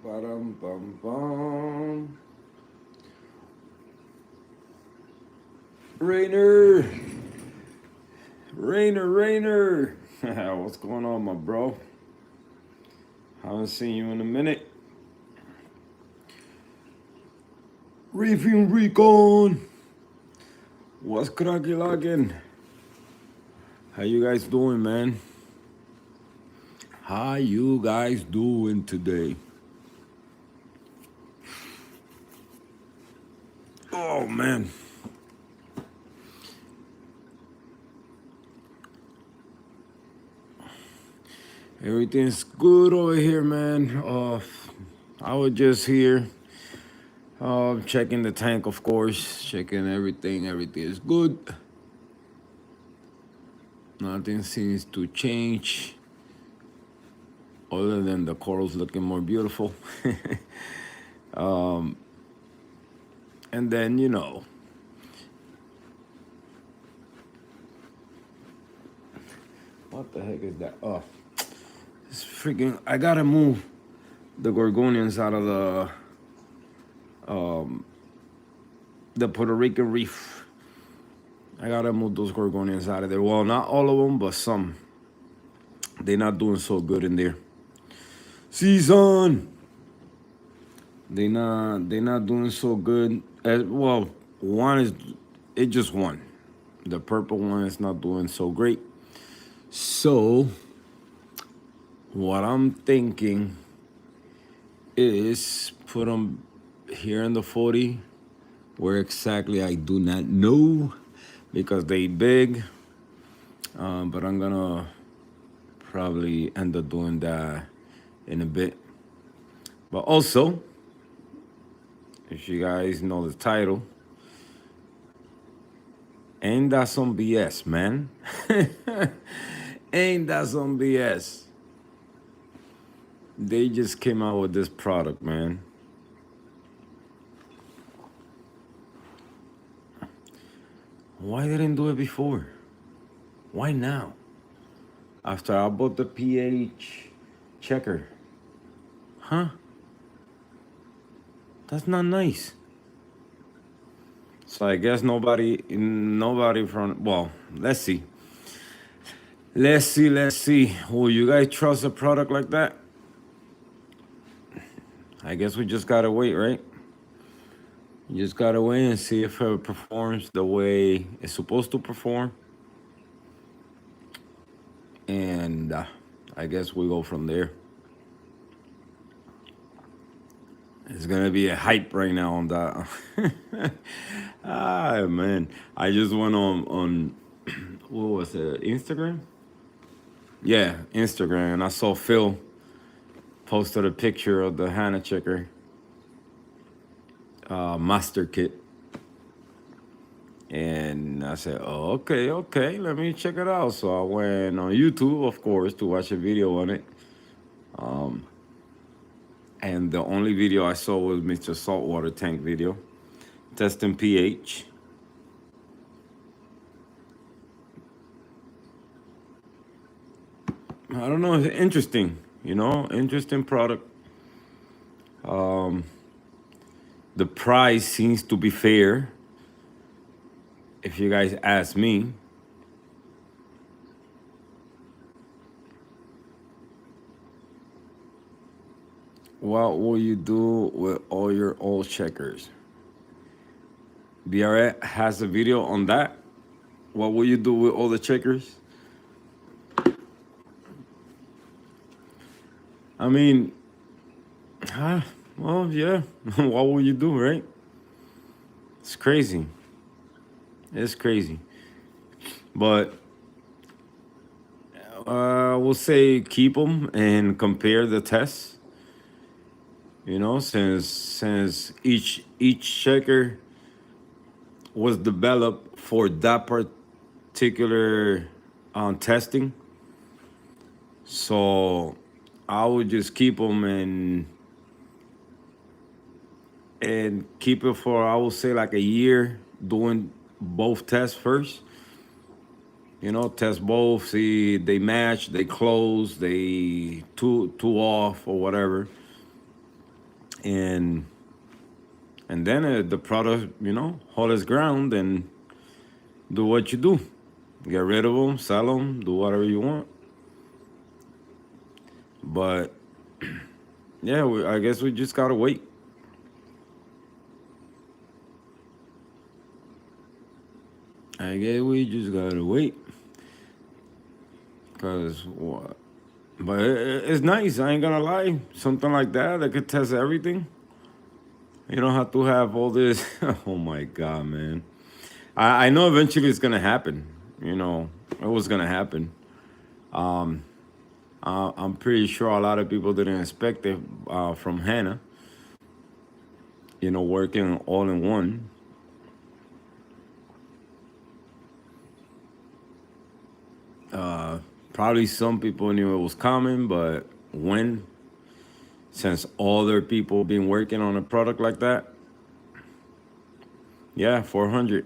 Ba-dum, bum, bum. Rainer, Rainer. What's going on, my bro? Haven't seen you in a minute. Reefing Recon. What's cracky logging? How you guys doing, man? How you guys doing today? Oh man. Everything's good over here, man. I was just here, checking the tank, of course, checking everything. Everything is good. Nothing seems to change, other than the corals looking more beautiful. And then what the heck is that? Oh, it's freaking! I gotta move the gorgonians out of the Puerto Rican reef. I gotta move those gorgonians out of there. Well, not all of them, but some. They're not doing so good in there. Season. They not doing so good. Well, one is it just one. The purple one is not doing so great. So what I'm thinking is put them here in the 40. Where exactly I do not know because they big. But I'm gonna probably end up doing that in a bit. But also, if you guys know the title, ain't that some BS, man? Ain't that some BS? They just came out with this product, man. Why didn't do it before? Why now? After I bought the pH checker. Huh? That's not nice. So I guess nobody from, well, let's see. Let's see. Will you guys trust a product like that? I guess we just gotta wait, right? You just gotta wait and see if it performs the way it's supposed to perform. And I guess we go from there. It's gonna be a hype right now on that. Ah man, I just went on what was it, Instagram? Yeah, Instagram, and I saw Phil posted a picture of the Hanna checker master kit, and I said, "Oh, okay, let me check it out." So I went on YouTube, of course, to watch a video on it. And the only video I saw was Mr. Saltwater Tank video, testing pH. I don't know, it's interesting, interesting product. The price seems to be fair, if you guys ask me. What will you do with all your old checkers? BRA has a video on that. What will you do with all the checkers? I mean, well, yeah. What will you do, right? It's crazy. It's crazy. But we'll say keep them and compare the tests. Since each checker was developed for that particular testing. So I would just keep them and keep it for, I would say, like a year, doing both tests first. Test both, see they match, they close, they two off or whatever. and then the product, hold its ground and do what you do. Get rid of them, sell them, do whatever you want. But yeah, I guess we just gotta wait. I guess we just gotta wait. Cause what? But it's nice. I ain't gonna lie. Something like that could test everything. You don't have to have all this. Oh my god, man. I know eventually it's gonna happen. It was gonna happen. I'm pretty sure a lot of people didn't expect it from Hanna. Working all in one. Probably some people knew it was coming, but when, since other people been working on a product like that, yeah, 400.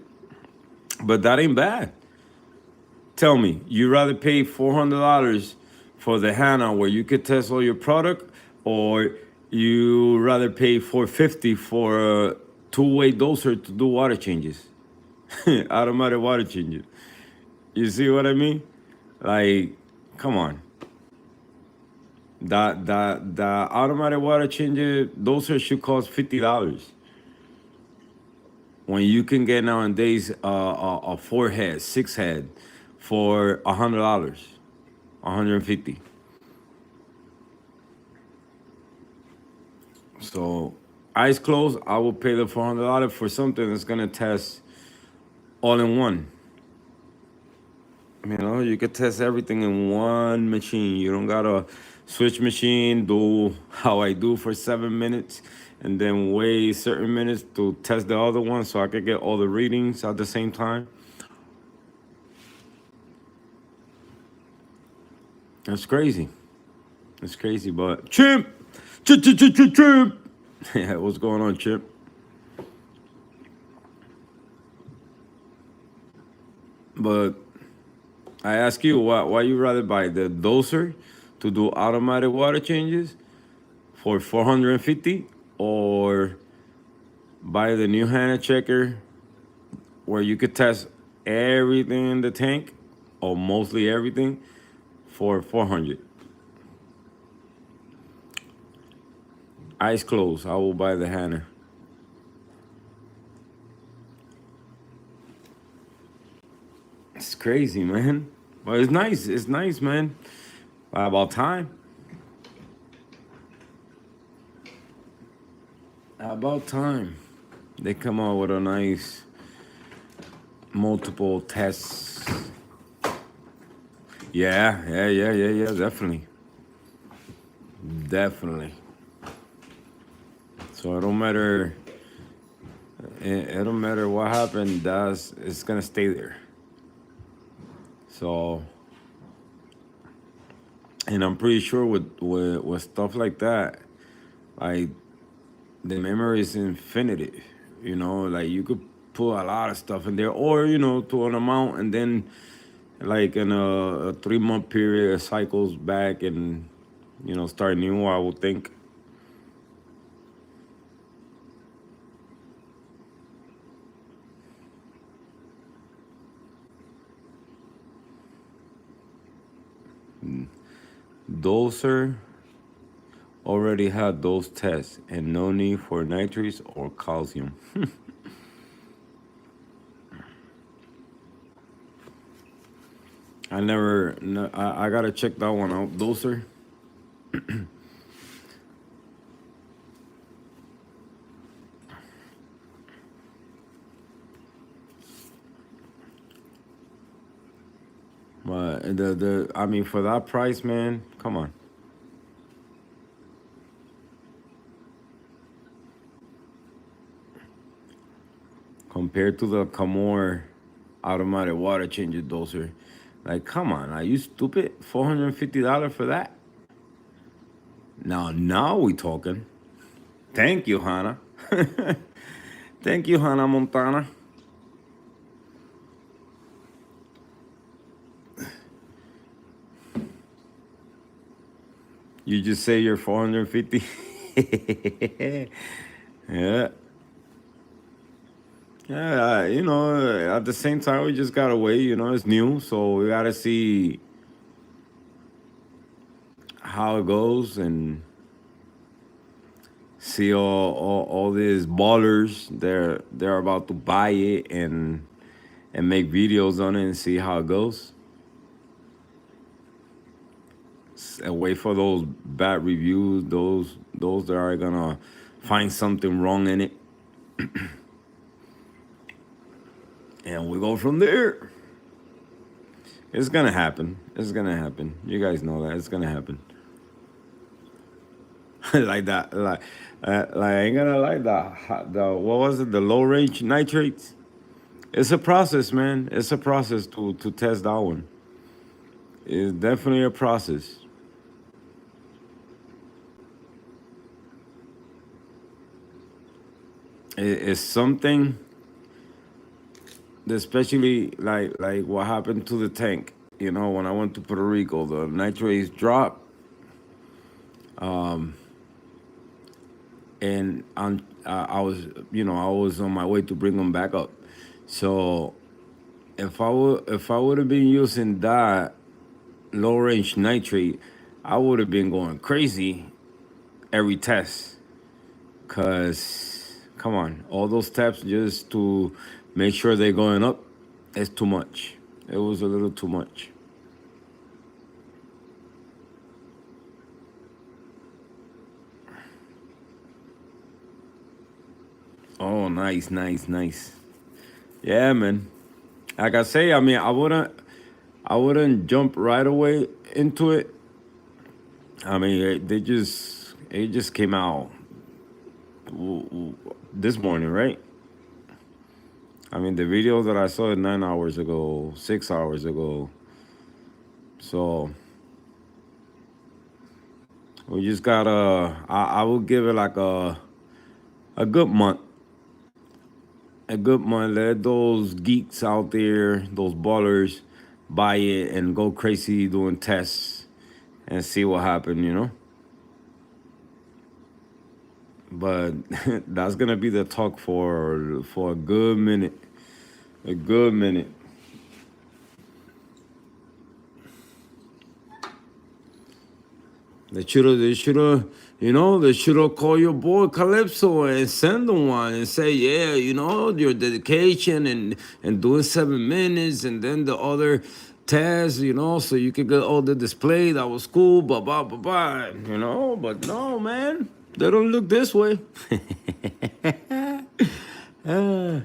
But that ain't bad. Tell me, you rather pay $400 for the Hanna where you could test all your product, or you rather pay 450 for a two-way doser to do water changes, automatic water changes? You see what I mean? Like, come on. The automatic water changer doser should cost $50. When you can get nowadays a 4 head, 6 head for $100, 150. So eyes closed, I will pay the $400 for something that's gonna test all in one. You could test everything in one machine. You don't gotta switch machine, do how I do for 7 minutes, and then wait certain minutes to test the other one so I could get all the readings at the same time. That's crazy. It's crazy, but Chimp! Chimp! Yeah, what's going on, Chimp? But I ask you, why you rather buy the doser to do automatic water changes for 450, or buy the new Hanna checker where you could test everything in the tank, or mostly everything, for 400? Eyes closed, I will buy the Hanna. It's crazy, man. But it's nice. It's nice, man. About time. About time. They come out with a nice multiple tests. Yeah, definitely. Definitely. So it don't matter. It don't matter what happened. It's gonna stay there. So, and I'm pretty sure with stuff like that, like the memory is infinite. Like you could put a lot of stuff in there, or to an amount, and then like in a 3 month period, it cycles back and start new. I would think. Doser already had those tests and no need for nitrates or calcium. I never, no, I gotta check that one out. Doser. But I mean, for that price, man, come on. Compared to the Camor automatic water changer doser, like, come on, are you stupid? $450 for that? Now we talking. Thank you, Hanna. Thank you, Hannah Montana. You just say you're 450. Yeah. Yeah, at the same time, we just gotta wait. It's new, so we gotta see how it goes and see all these ballers. They're about to buy it and make videos on it and see how it goes. And wait for those bad reviews. Those that are gonna find something wrong in it, and we go from there. It's gonna happen. It's gonna happen. You guys know that it's gonna happen. Like that. Like I ain't gonna like the what was it? The low range nitrates. It's a process, man. It's a process to test that one. It's definitely a process. It's something, especially like what happened to the tank. When I went to Puerto Rico, the nitrates dropped, and I was I was on my way to bring them back up. So if I would have been using that low range nitrate, I would have been going crazy every test. Cause come on, all those steps just to make sure they're going up, it's too much. It was a little too much. Oh, nice, nice, nice. Yeah, man. Like I say, I mean, I wouldn't jump right away into it. I mean, it just came out this morning, right? I mean, the video that I saw 9 hours ago, 6 hours ago. So we just gotta. I will give it like a good month. A good month. Let those geeks out there, those ballers, buy it and go crazy doing tests and see what happened. But that's gonna be the talk for a good minute. A good minute. They should have called your boy Calypso and send him one and say, yeah, your dedication and doing 7 minutes and then the other tasks, so you could get all the display. That was cool, blah, blah, blah, blah. But no, man, they don't look this way. Ah.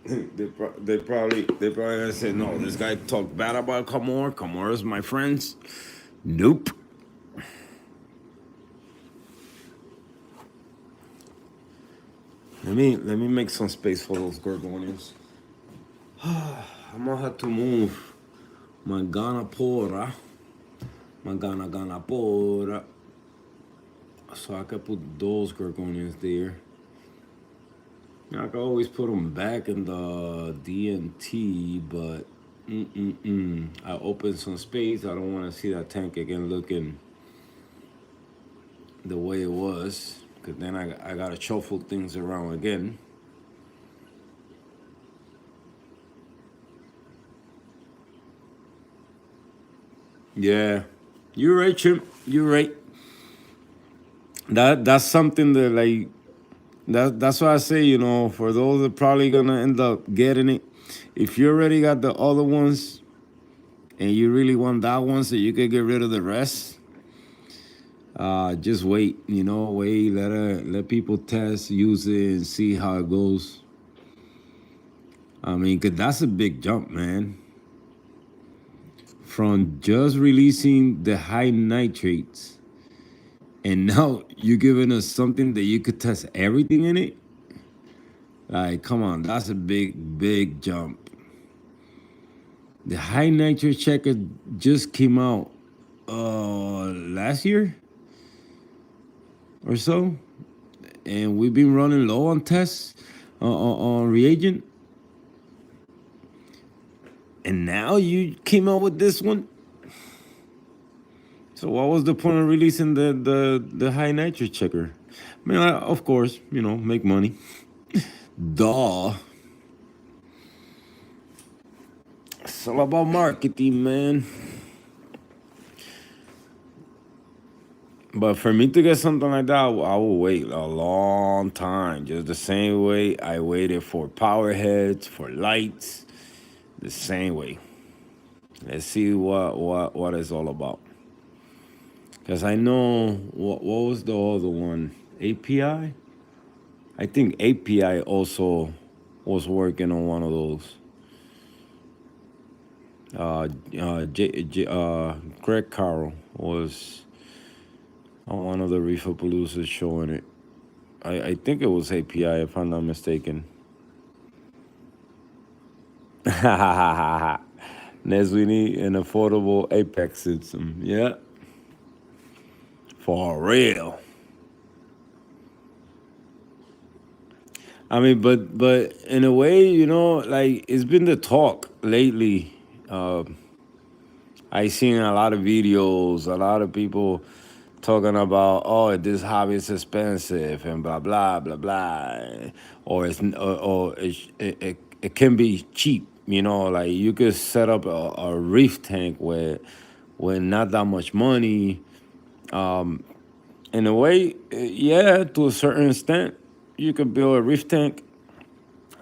They probably gonna say no. This guy talked bad about Kamor. Kamor is my friends. Nope. Let me make some space for those gorgonians. I'm gonna have to move my Ganapora, my Ganapora, so I can put those gorgonians there. I can always put them back in the DNT, but I opened some space. I don't want to see that tank again looking the way it was, because then I got to shuffle things around again. Yeah, you're right, Chimp. You're right. That's something that that's why I say, for those that probably gonna end up getting it, if you already got the other ones and you really want that one so you can get rid of the rest, just wait, wait, let people test, use it, and see how it goes. I mean, 'cause that's a big jump, man. From just releasing the high nitrates, and now you're giving us something that you could test everything in it. Like, come on, that's a big, big jump. The high nitrate checker just came out last year or so, and we've been running low on tests on reagent. And now you came out with this one. So what was the point of releasing the high nitrate checker? I mean, of course, make money. Duh. It's all about marketing, man. But for me to get something like that, I will wait a long time. Just the same way I waited for power heads, for lights, the same way. Let's see what it's all about. Because I know what was the other one? API? I think API also was working on one of those. Greg Carroll was on one of the reefer producers showing it. I think it was API if I'm not mistaken. Next we need an affordable Apex system. Yeah. For real. I mean, but in a way, like it's been the talk lately. I seen a lot of videos, a lot of people talking about, oh, this hobby is expensive and blah blah blah blah, or it can be cheap. Like you could set up a reef tank with not that much money. In a way, yeah, to a certain extent, you could build a reef tank.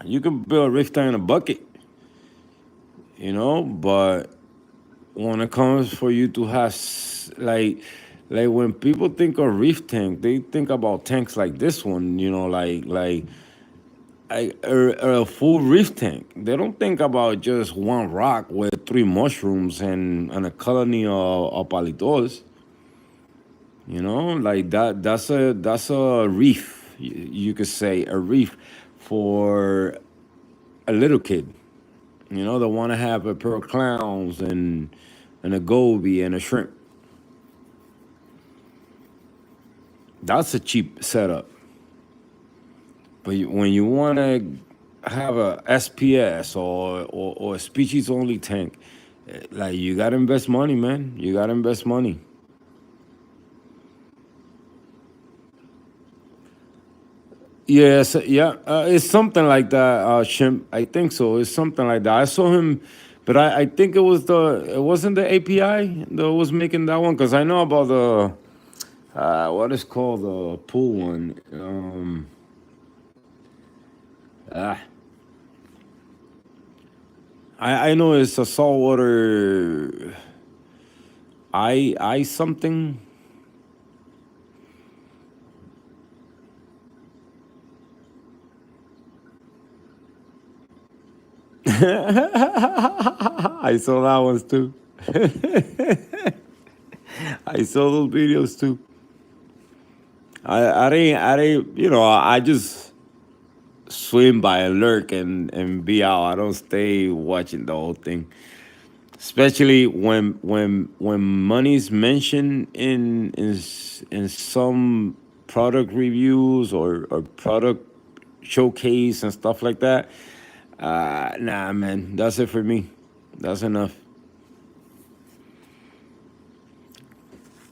You could build a reef tank in a bucket, but when it comes for you to have like when people think of reef tank, they think about tanks like this one, a full reef tank. They don't think about just one rock with three mushrooms and a colony of palitos. Like that's a reef. You could say a reef for a little kid. They want to have a pair of clowns and a goby and a shrimp. That's a cheap setup. But when you want to have a SPS or a species only tank, like you gotta invest money, man. You gotta invest money. Yes, yeah, it's something like that, Shimp. I think so. It's something like that. I saw him, but I think it wasn't the API that was making that one because I know about the what is called the pool one. Ah, I know it's a saltwater. I something. I saw that ones too. I saw those videos too. I didn't, I just swim by and lurk and be out. I don't stay watching the whole thing. Especially when money's mentioned in some product reviews or product showcase and stuff like that. Nah, man, that's it for me. That's enough.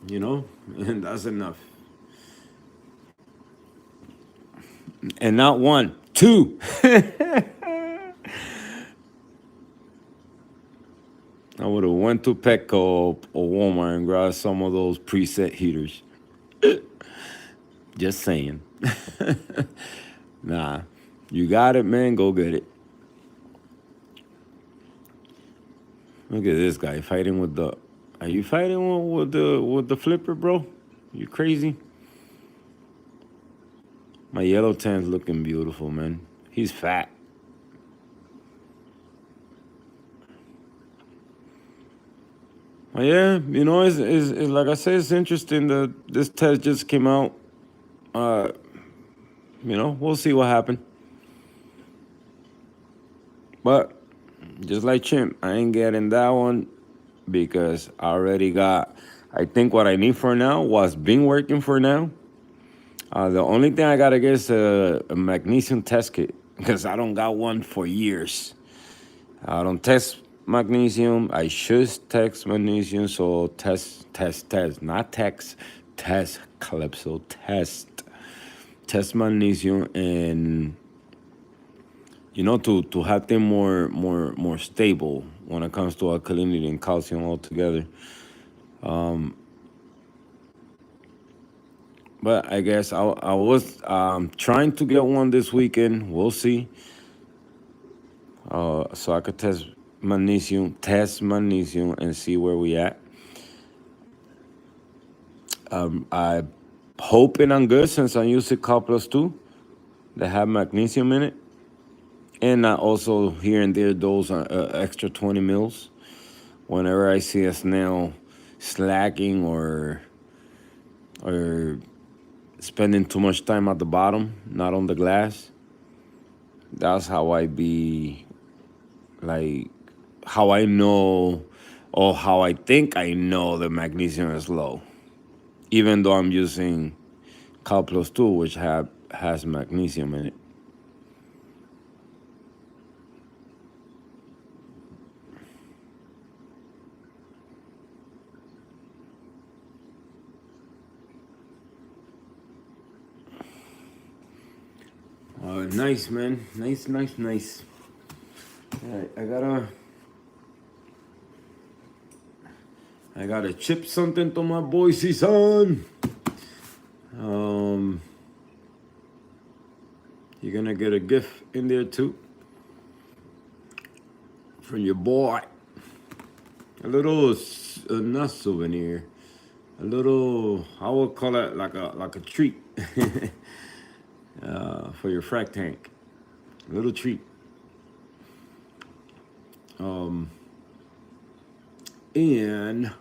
And that's enough. And not one, two. I would have went to Petco or Walmart and grabbed some of those preset heaters. Just saying. Nah, you got it, man. Go get it. Look at this guy fighting with the. Are you fighting with the flipper, bro? You crazy? My yellow tan's looking beautiful, man. He's fat. Yeah, it's like I said, it's interesting that this test just came out. Uh, we'll see what happened. But just like Chimp, I ain't getting that one because I already got. I think what I need for now was been working for now. The only thing I gotta get is a magnesium test kit because I don't got one for years. I don't test magnesium. I should test magnesium. So test, not text, test Calypso, test magnesium, and to have them more stable when it comes to alkalinity and calcium altogether. But I guess I was trying to get one this weekend. We'll see. So I could test magnesium, and see where we at. I hoping I'm good since I use a Plus 2 that have magnesium in it, and I also here and there those extra 20 mils whenever I see a snail slacking or spending too much time at the bottom, not on the glass. That's how I be like how I know or how I think I know the magnesium is low, even though I'm using Plus 2, which has magnesium in it. Nice, man. Nice. All right, I gotta chip something to my Boise son. You're gonna get a gift in there too from your boy. A little, not souvenir. A little, I would call it like a treat for your frac tank. A little treat. And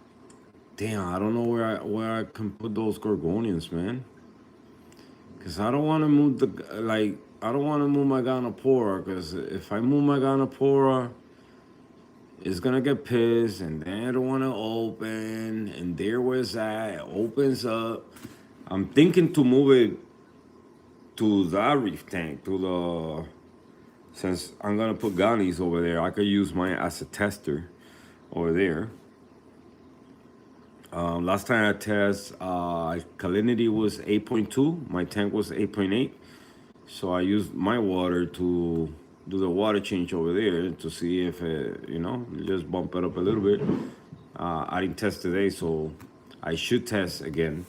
damn, I don't know where I can put those gorgonians, man. Cause I don't want to move I don't want to move my Gonapora. Cause if I move my Gonapora, it's gonna get pissed, and then I don't want to open. And there was that. It opens up. I'm thinking to move it to that reef tank, since I'm gonna put Ganis over there. I could use mine as a tester over there. Last time I test, salinity was 8.2. My tank was 8.8. So I used my water to do the water change over there to see if just bump it up a little bit. I didn't test today, so I should test again.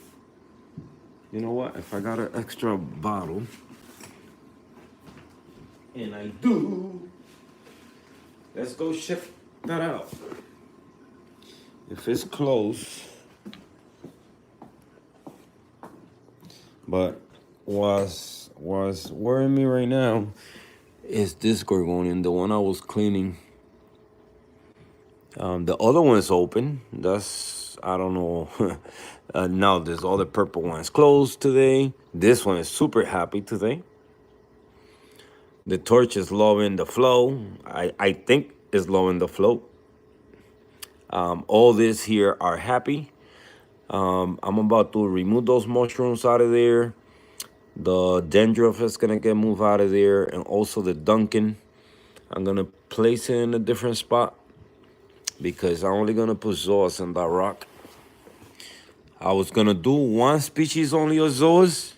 You know what? If I got an extra bottle, and I do, let's go check that out. If it's close, but what's worrying me right now is this gorgonian, the one I was cleaning. The other one is open. That's, I don't know. Now this other purple one is closed today. This one is super happy today. The torch is lowering the flow. I think is lowering the flow. All this here are happy. I'm about to remove those mushrooms out of there. The dandruff is gonna get moved out of there, and also the Duncan. I'm gonna place it in a different spot because I'm only gonna put zoas in that rock. I was gonna do one species only of zoas,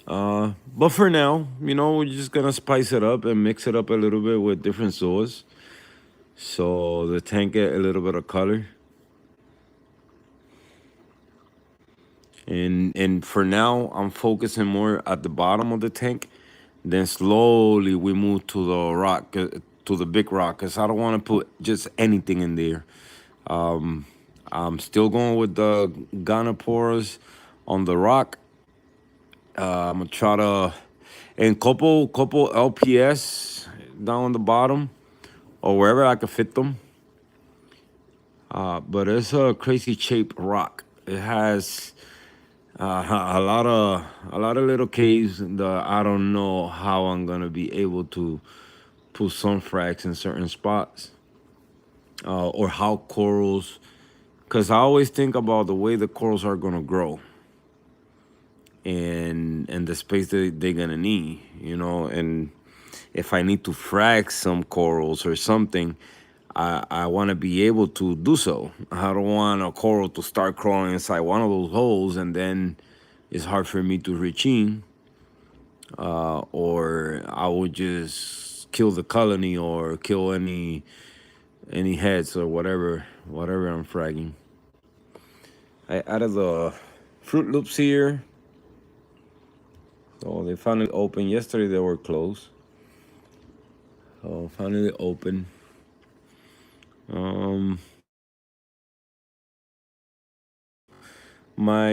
but for now, we're just gonna spice it up and mix it up a little bit with different zoas, so the tank get a little bit of color. And for now, I'm focusing more at the bottom of the tank. Then slowly we move to the rock, to the big rock, because I don't want to put just anything in there. I'm still going with the Gonoporas on the rock. I'm gonna try to, and couple LPS down on the bottom, or wherever I can fit them. But it's a crazy shaped rock. It has a lot of little caves that I don't know how I'm gonna be able to put some fracs in certain spots, or how corals, because I always think about the way the corals are gonna grow, and the space that they're gonna need, and if I need to frac some corals or something, I want to be able to do so. I don't want a coral to start crawling inside one of those holes and then it's hard for me to reach in, or I would just kill the colony or kill any heads or whatever I'm fragging. I added the Fruit Loops here. So they finally open. Yesterday they were closed. So finally open. Um, my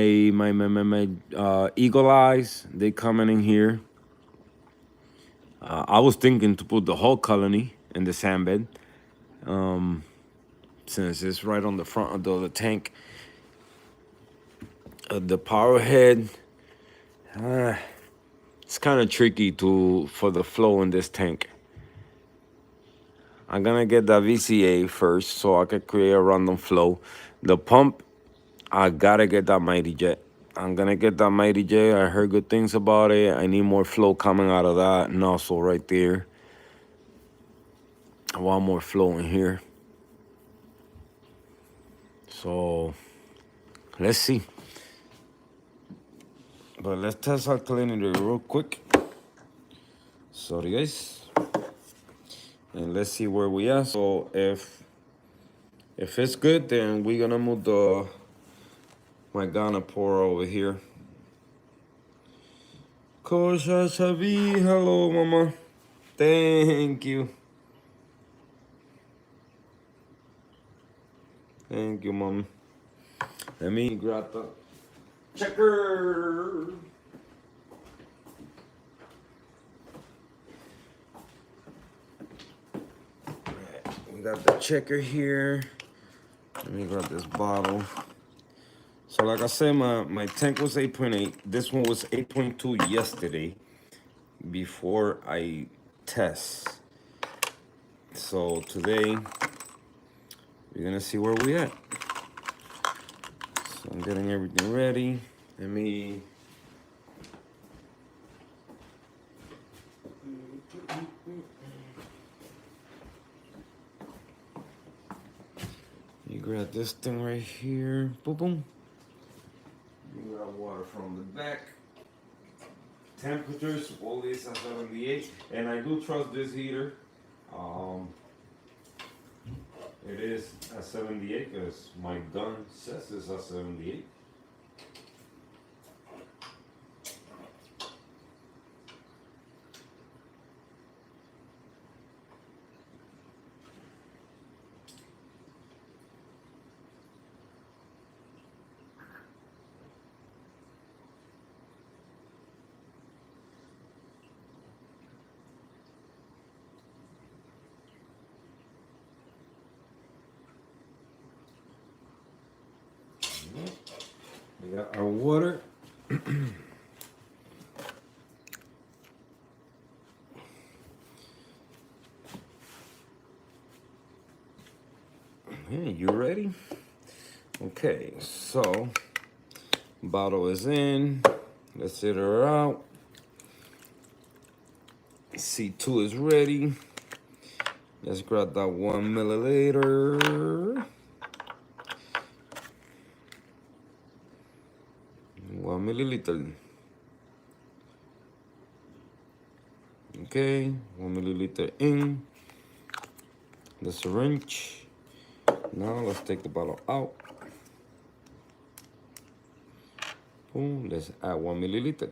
eagle eyes, they coming in here. I was thinking to put the whole colony in the sand bed, since it's right on the front of the tank. The power head, it's kind of tricky for the flow in this tank. I'm gonna get that VCA first so I can create a random flow. The pump, I gotta get that Mighty Jet. I'm gonna get that Mighty Jet. I heard good things about it. I need more flow coming out of that nozzle right there. I want more flow in here. So let's see. But let's test alkalinity real quick. Sorry guys. And let's see where we are. So if it's good, then we're gonna move my Ghana pour over here. Kosha Chavi, hello mama. Thank you. Thank you, mom. Let me grab the checker. We got the checker here. Let me grab this bottle. So like I said, my tank was 8.8. This one was 8.2 yesterday before I test. So today, we're gonna see where we at. So I'm getting everything ready. Let me... You grab this thing right here. Boom, boom. You grab water from the back. Temperatures always at 78, and I do trust this heater. It is at 78 because my gun says it's at 78. We got our water. Hey, you ready? Okay, so bottle is in. Let's set her out. C2 is ready. Let's grab that 1 milliliter. 1 milliliter. Okay, 1 milliliter in the syringe. Now let's take the bottle out. Boom, let's add 1 milliliter.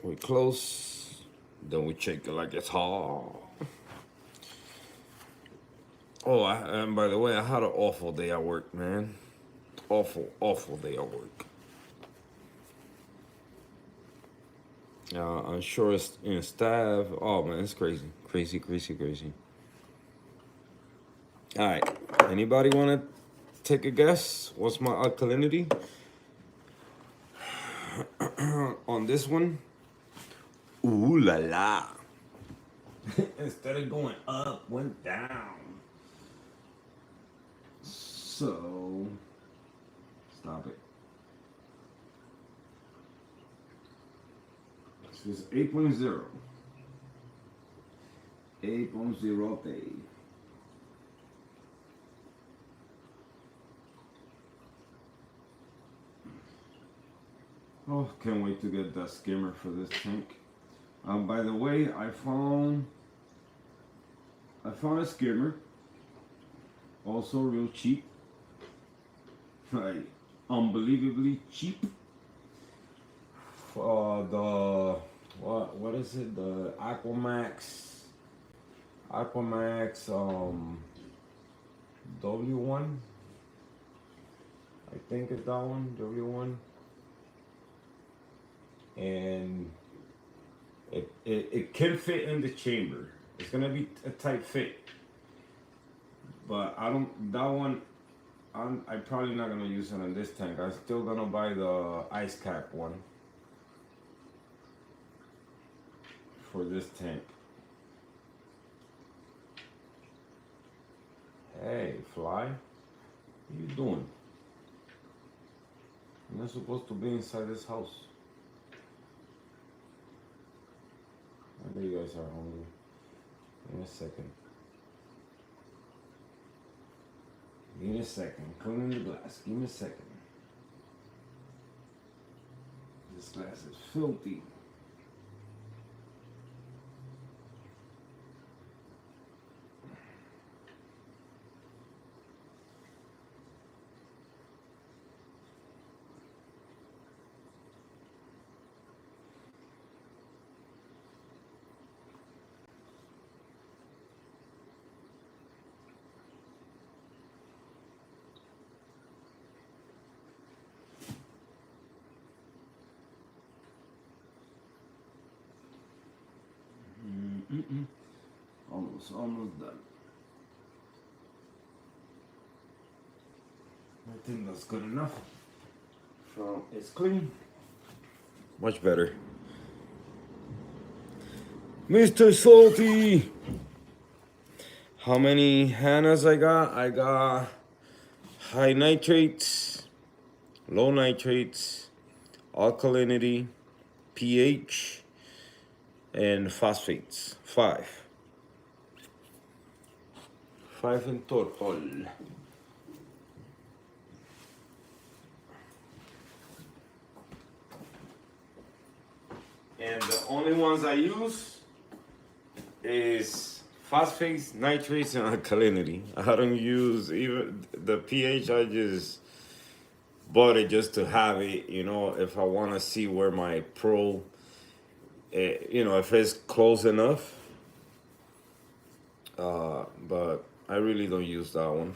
We close, then we check it like it's hot. Oh, and by the way, I had an awful day at work, man. Awful day at work. I'm sure it's in staff. Oh man, it's crazy. All right, anybody want to take a guess? What's my alkalinity on this one? Ooh la la. Instead of going up, went down. So, stop it. This is 8.0. 8.0. Oh, can't wait to get that skimmer for this tank. By the way, I found a skimmer, also real cheap, like unbelievably cheap. The what is it? The Aquamax W1. I think it's that one, W1, and it can fit in the chamber. It's gonna be a tight fit, but I don't. That one, I'm probably not gonna use it in this tank. I'm still gonna buy the ice cap one for this tank. Hey, fly, what you doing? You're not supposed to be inside this house. I bet you guys are hungry. In a second. Give me a second. Cleaning the glass. Give me a second. This glass is filthy. Almost done. I think that's good enough. So it's clean. Much better. Mr. Salty. How many Hannas I got? I got high nitrates, low nitrates, alkalinity, pH, and phosphates. 5 in total. And the only ones I use is phosphates, nitrates, and alkalinity. I don't use even the pH. I just bought it just to have it, if I want to see where my if it's close enough. But I really don't use that one.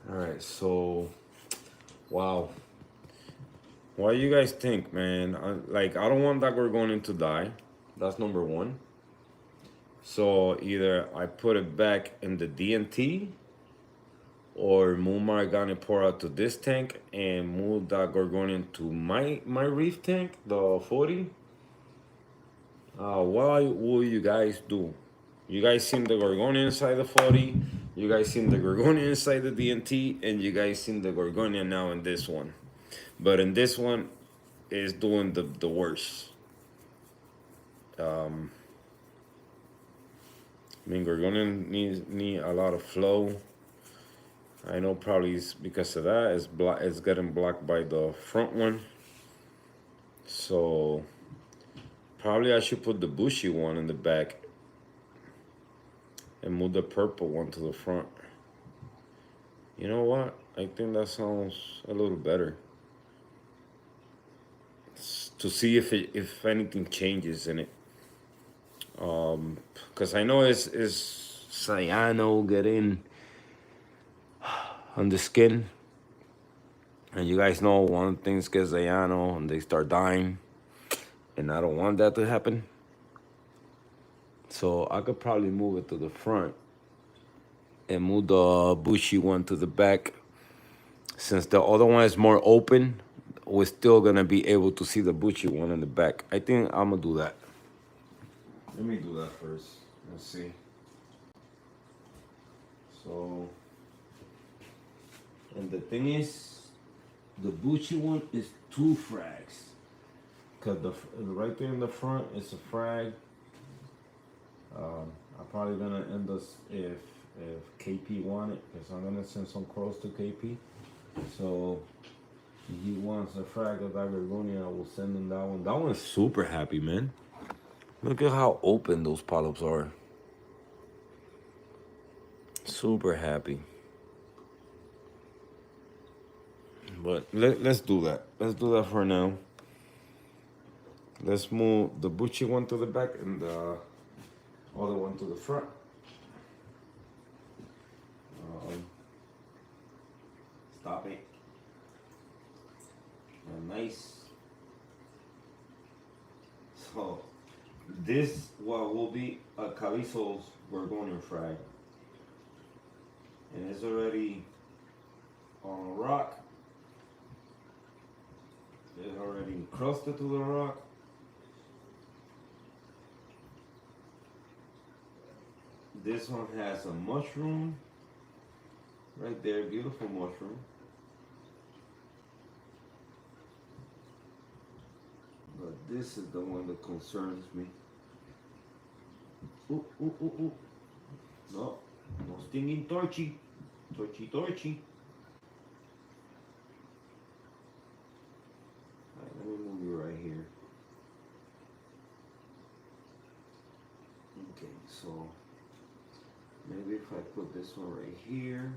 All right, so wow. What do you guys think, man? I don't want that Gorgonian to die. That's number one. So either I put it back in the DNT, or move my Organipora to this tank and move that Gorgonian to my reef tank, the 40. What will you guys do? You guys seen the Gorgonian inside the 40, you guys seen the Gorgonian inside the DNT, and you guys seen the Gorgonian now in this one. But in this one, is doing the worst. I mean, Gorgonian need a lot of flow. I know probably it's because of that. It's getting blocked by the front one. So probably I should put the bushy one in the back and move the purple one to the front. You know what? I think that sounds a little better. To see if anything changes in it. Because I know it's cyano getting on the skin, and you guys know one thing gets cyano and they start dying, and I don't want that to happen. So I could probably move it to the front and move the bushy one to the back. Since the other one is more open, we're still gonna be able to see the bushy one in the back. I think I'm gonna do that. Let me do that first. Let's see. So, and the thing is, The Bucci one is 2 frags. Cause right there in the front it's a frag. I'm probably gonna end this if KP want it, cause I'm gonna send some crows to KP. So if he wants a frag of Agaronia, I will send him that one. That one's super happy, man. Look at how open those polyps are. Super happy. But let's do that. Let's do that for now. Let's move the Bucci one to the back and the other one to the front. Stop it. Nice. So this what will be a Calizo's Burgonian frag. And it's already on a rock. It's already encrusted to the rock. This one has a mushroom right there, beautiful mushroom. But this is the one that concerns me. Ooh, ooh, ooh, ooh. No, no stinging torchy. Torchy, torchy. Alright, let me move you right here. Okay, so maybe if I put this one right here.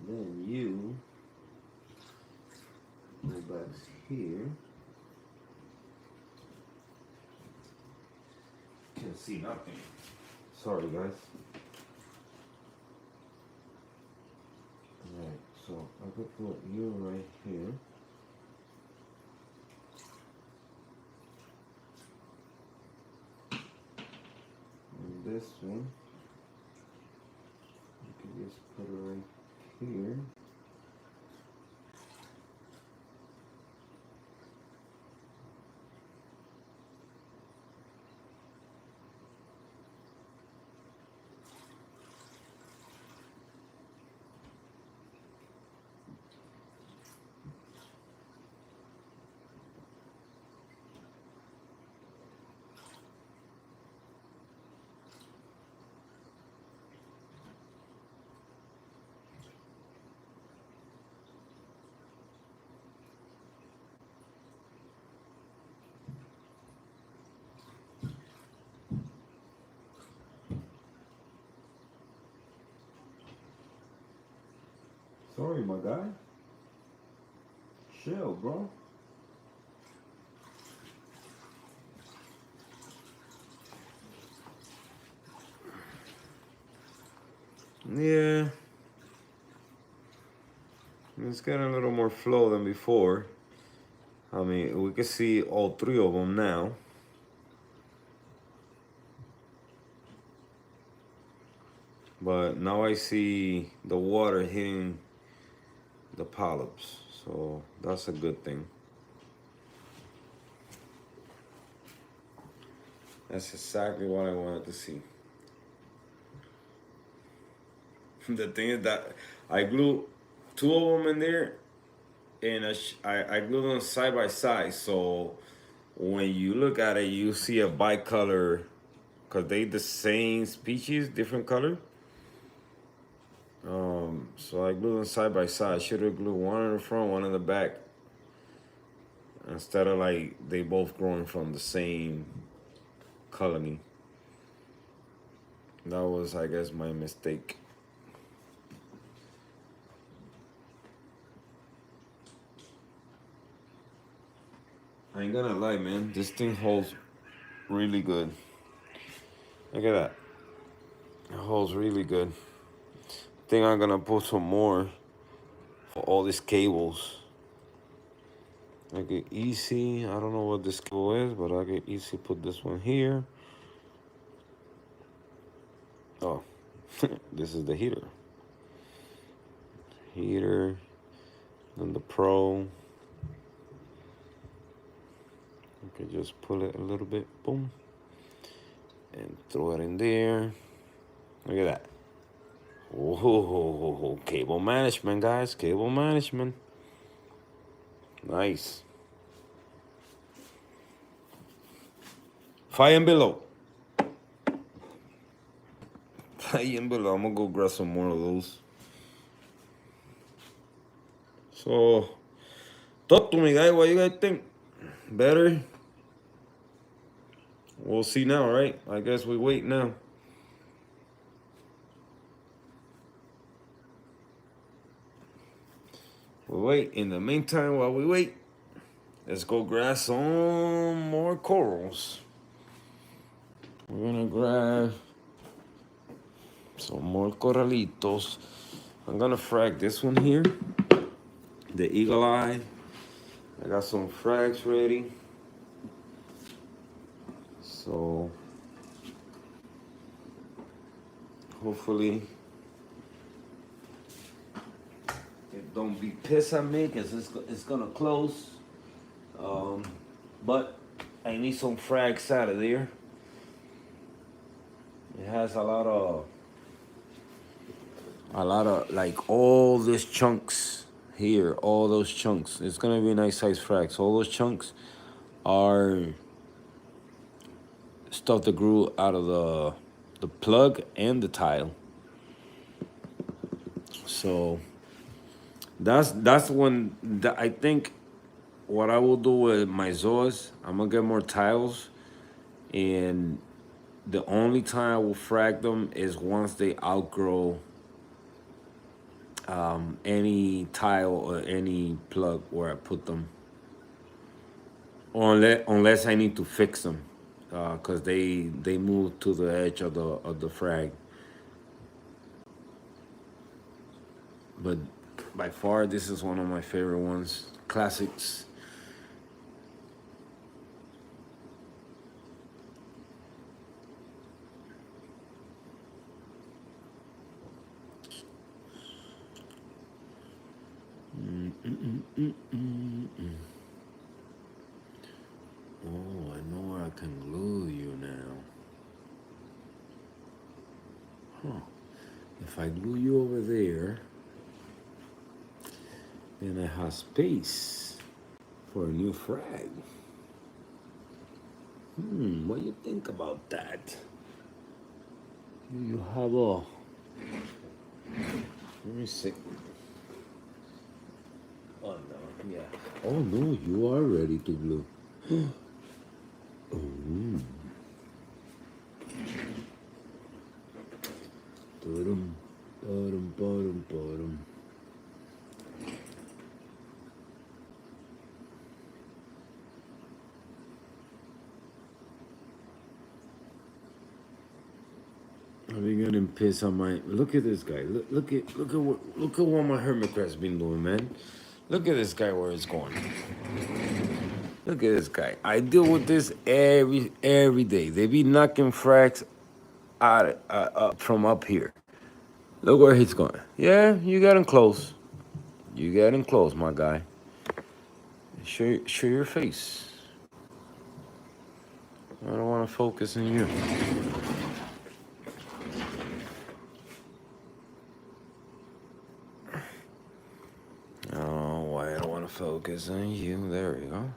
Then you go back here. Can see nothing. Sorry, guys. Alright, so I could put you right here. And this one, you can just put it right here. Sorry, my guy. Chill, bro. Yeah. It's getting a little more flow than before. I mean, we can see all 3 of them now. But now I see the water hitting the polyps, so that's a good thing. That's exactly what I wanted to see. The thing is that I glue 2 of them in there, and I glue them side by side, so when you look at it, you see a bicolor, because they the same species, different color. So I glue them side by side. Should have glued one in the front, one in the back, instead of like they both growing from the same colony. That was, I guess, my mistake. I ain't gonna lie, man. This thing holds really good. Look at that. It holds really good. I think I'm gonna put some more for all these cables. I can easy, I don't know what this cable is, but I can easily put this one here. Oh, this is the heater. heater, then the Pro. You can just pull it a little bit, boom, and throw it in there. Look at that. Oh, cable management, guys, cable management. Nice. Fire and below. Fire and below. I'm gonna go grab some more of those. So, talk to me, guys. What you guys think? Better? We'll see now, right? I guess we wait now. We wait. In the meantime, while we wait, let's go grab some more corals. We're gonna grab some more coralitos. I'm gonna frag this one here, the eagle eye. I got some frags ready. So hopefully it don't be pissed at me because it's gonna close. But I need some frags out of there. It has a lot of like all these chunks here, all those chunks. It's gonna be a nice size frags. All those chunks are stuff that grew out of the plug and the tile. So that's when I think what I will do with my zoas, I'm gonna get more tiles, and the only time I will frag them is once they outgrow any tile or any plug where I put them, or unless I need to fix them, because they move to the edge of the frag. But by far, this is one of my favorite ones. Classics. Oh, I know where I can glue you now. Huh. If I glue you over there, then I have space for a new frag. What do you think about that? You have a... Let me see. Oh, no, yeah. Oh, no, you are ready to glue. Oh. Bottom, bottom, bottom, bottom. I'm getting pissed on my. Look at this guy. Look at what my hermit crab's been doing, man. Look at this guy where it's going. Look at this guy. I deal with this every day. They be knocking frags out from up here. Look where he's going. Yeah, you got him close. You got him close, my guy. Show your face. I don't want to focus on you. Oh, why I don't want to focus on you. There we go.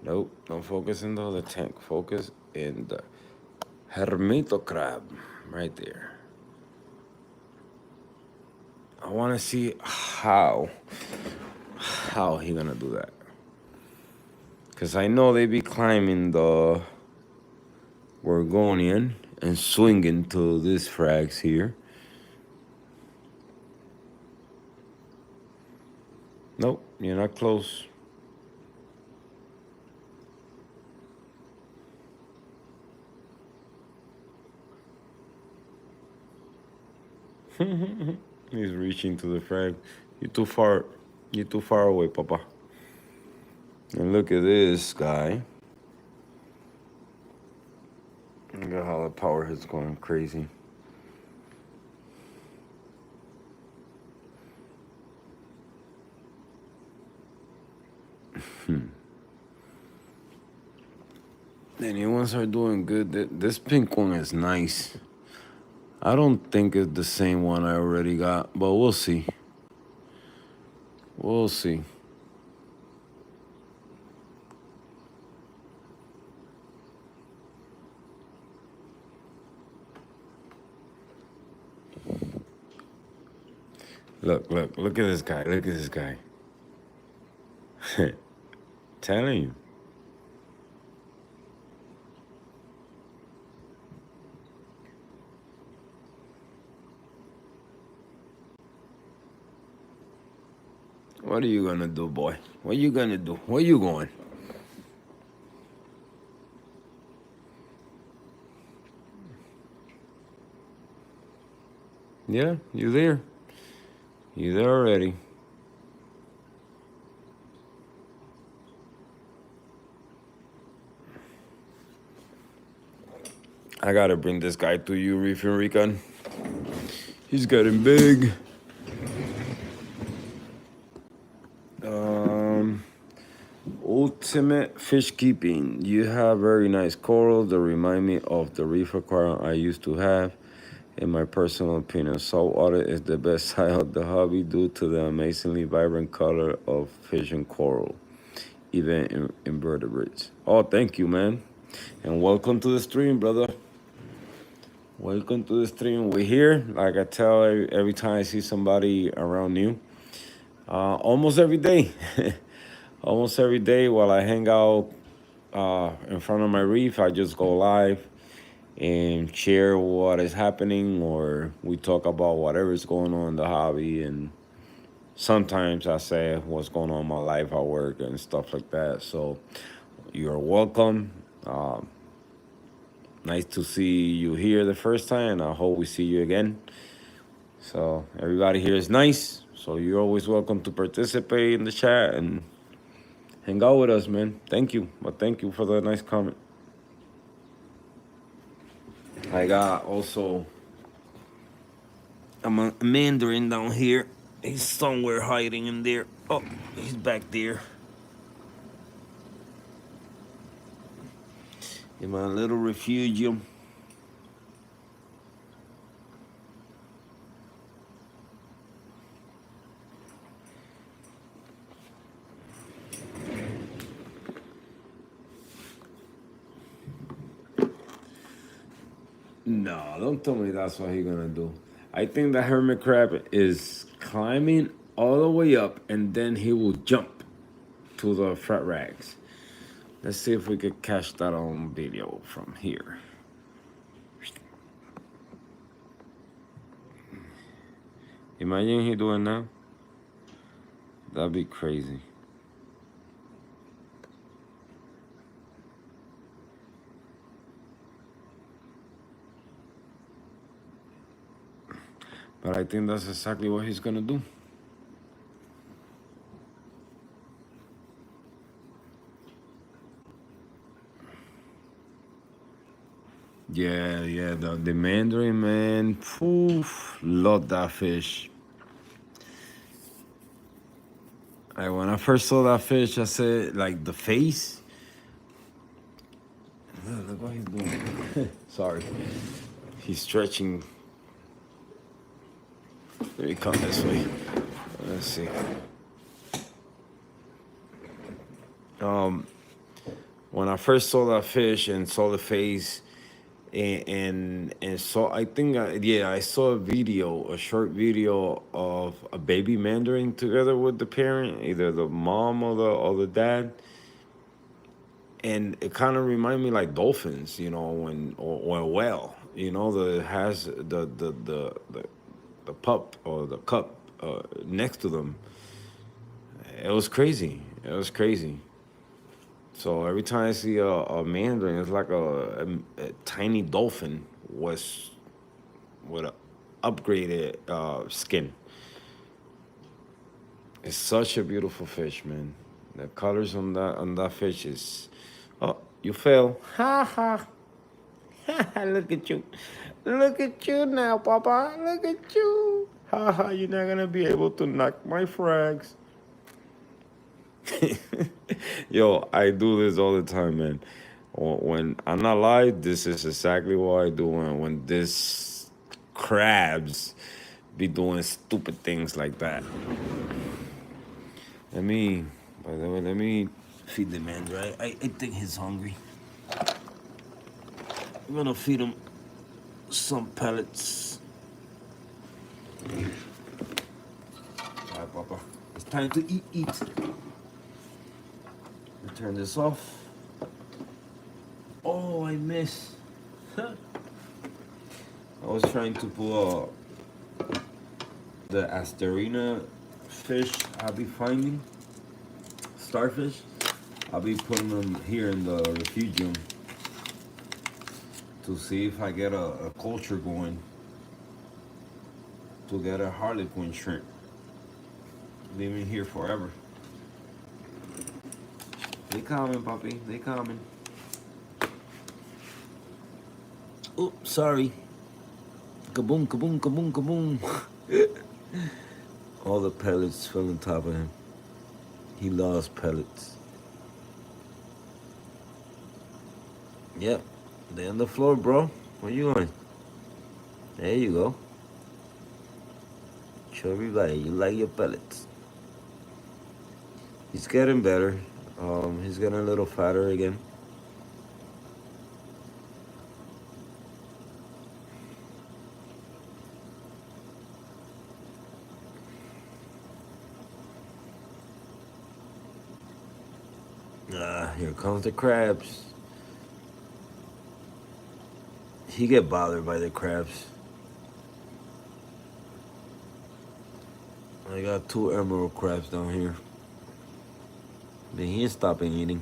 Nope, don't focus in the other tank. Focus in the hermito crab right there. I want to see how he gonna do that. Because I know they be climbing the Oregonian and swinging to these frags here. Nope, you're not close. He's reaching to the frag. You're too far. You're too far away, Papa. And look at this guy. Look at how the power is going crazy. The new ones are doing good. This pink one is nice. I don't think it's the same one I already got, but we'll see. We'll see. Look at this guy. Look at this guy. Telling you. What are you gonna do, boy? What are you gonna do? Where you going? Yeah, you there. You there already. I gotta bring this guy to you, Reefing Recon. He's getting big. Ultimate fish keeping. You have very nice corals that remind me of the reef aquarium I used to have. In my personal opinion, saltwater is the best side of the hobby due to the amazingly vibrant color of fish and coral, even in invertebrates. Oh, thank you, man. And welcome to the stream, brother. Welcome to the stream. We're here, like I tell every time I see somebody around new, almost every day. Almost every day while I hang out in front of my reef, I just go live and share what is happening, or we talk about whatever is going on in the hobby. And sometimes I say what's going on in my life at work and stuff like that. So you're welcome. Nice to see you here the first time, and I hope we see you again. So everybody here is nice. So you're always welcome to participate in the chat and hang out with us, man. Thank you. But thank you for the nice comment. I got also a mandarin down here. He's somewhere hiding in there. Oh, he's back there. In my little refugium. No, don't tell me that's what he's gonna do. I think the hermit crab is climbing all the way up, and then he will jump to the frat rags. Let's see if we could catch that on video from here. Imagine he doing that. That'd be crazy. But I think that's exactly what he's gonna do. Yeah, the mandarin, man. Poof, love that fish. When I first saw that fish, I said, like, the face. Look what he's doing. Sorry. He's stretching. Let me come this way. Let's see. When I first saw that fish and saw the face, and so I think I saw a short video of a baby mandarin together with the parent, either the mom or the dad, and it kind of reminded me like dolphins, you know, or a whale, you know, that has the pup or the cup next to them. It was crazy. It was crazy. So every time I see a mandarin, it's like a tiny dolphin with an upgraded skin. It's such a beautiful fish, man. The colors on that fish is. Oh, you fell. Ha ha. Look at you. Look at you now, Papa. Look at you. Ha ha. You're not gonna be able to knock my frags. Yo, I do this all the time, man. When I'm not lying, this is exactly what I do when this crabs be doing stupid things like that. Let me, by the way, let me feed the man, right? I think he's hungry. I'm gonna feed him some pellets. All right, Papa. It's time to eat. Turn this off. Oh, I missed. I was trying to pull the Asterina fish I'll be finding. Starfish. I'll be putting them here in the refugium to see if I get a culture going to get a harlequin shrimp. Living here forever. They coming, puppy. They coming. Oh, sorry. Kaboom, kaboom, kaboom, kaboom. All the pellets fell on top of him. He lost pellets. Yep. They on the floor, bro. Where you going? There you go. Show everybody you like your pellets. He's getting better. He's getting a little fatter again. Ah, here comes the crabs. He get bothered by the crabs. I got 2 emerald crabs down here. But he ain't stopping eating.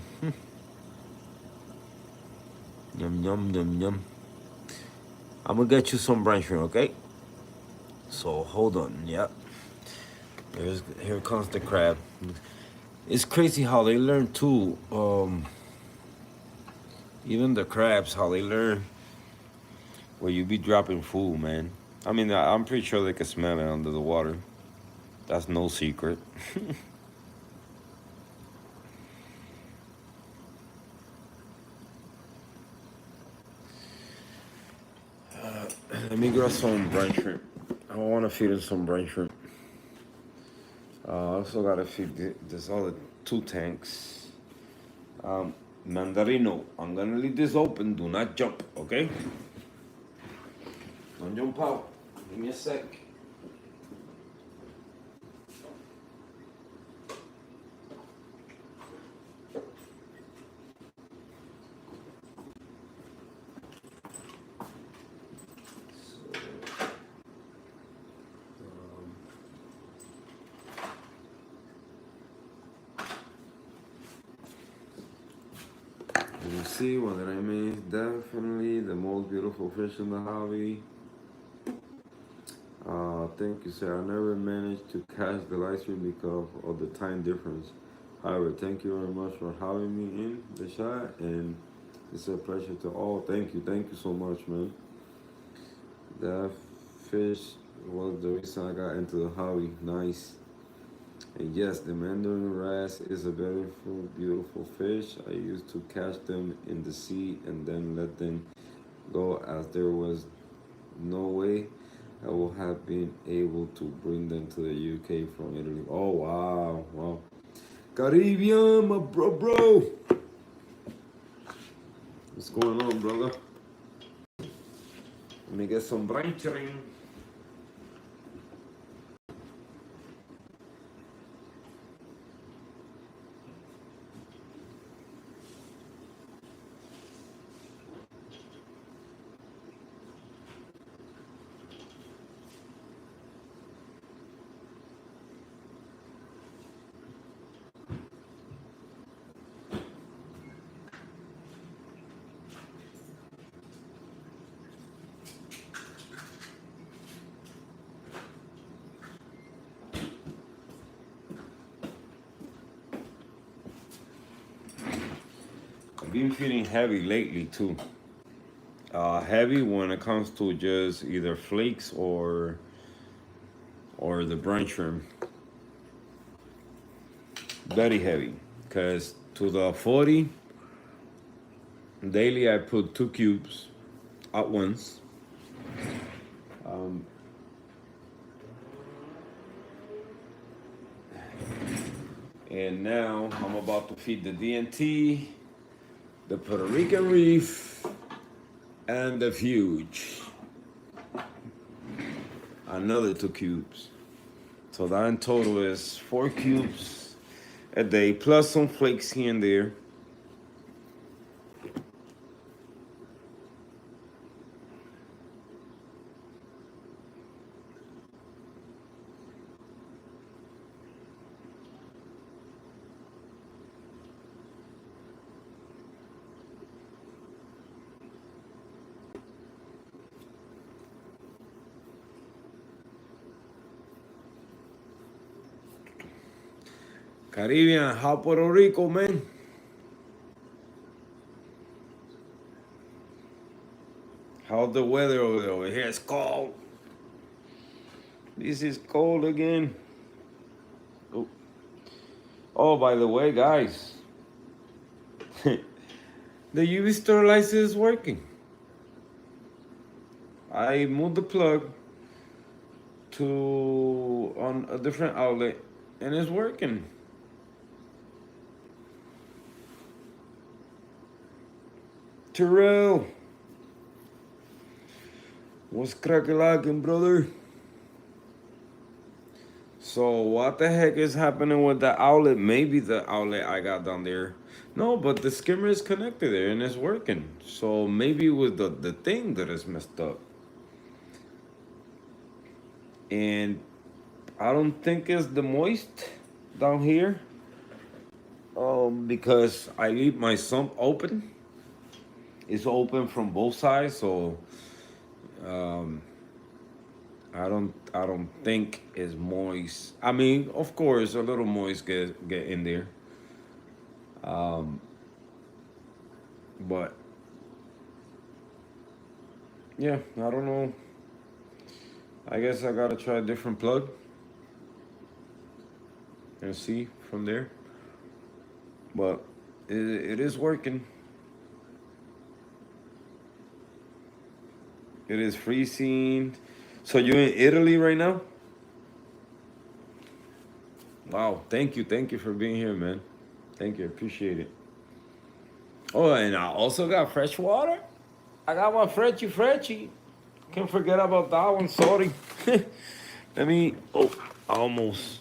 Yum, yum, yum, yum. I'm gonna get you some brine shrimp, okay? So hold on, yep. Here comes the crab. It's crazy how they learn too. Even the crabs, how they learn where you be dropping food, man. I mean, I'm pretty sure they can smell it under the water. That's no secret. Let me grab some brine shrimp. I want to feed him some brine shrimp. I also gotta feed this other 2 tanks. Mandarino, I'm gonna leave this open. Do not jump, okay? Don't jump out. Give me a sec. You see what I mean? Definitely the most beautiful fish in the hobby. Thank you, sir. I never managed to catch the live stream because of the time difference. However, thank you very much for having me in the shot, and it's a pleasure to all. Thank you so much, man. That fish was the reason I got into the hobby. Nice. And yes, the mandarin wrasse is a beautiful, beautiful fish. I used to catch them in the sea and then let them go, as there was no way I would have been able to bring them to the UK from Italy. Oh, wow, wow. Caribbean, my bro. What's going on, brother? Let me get some branching. I've been feeling heavy lately too. Heavy when it comes to just either flakes or the brine shrimp. very heavy. Because to the 40, daily I put 2 cubes at once. And now I'm about to feed the DNT, the Puerto Rican Reef, and the Fuge. Another 2 cubes. So that in total is 4 cubes a day, plus some flakes here and there. Caribbean, how Puerto Rico, man? How's the weather over there? Over here it's cold. This is cold again. Oh, oh by the way, guys, the UV sterilizer is working. I moved the plug to on a different outlet, and it's working. Terrell, what's crack-a-lackin', brother? So what the heck is happening with the outlet? Maybe the outlet I got down there. No, but the skimmer is connected there and it's working. So maybe it was the thing that is messed up. And I don't think it's the moist down here. Because I leave my sump open. It's open from both sides, so I don't think it's moist. I mean, of course, a little moist get in there. But yeah, I don't know. I guess I gotta try a different plug and see from there. But it is working. It is freezing. So you in Italy right now? Wow, thank you for being here, man. Thank you, appreciate it. Oh, and I also got fresh water. I got my Frenchie. Can't forget about that one. Sorry. Let me. Oh, I almost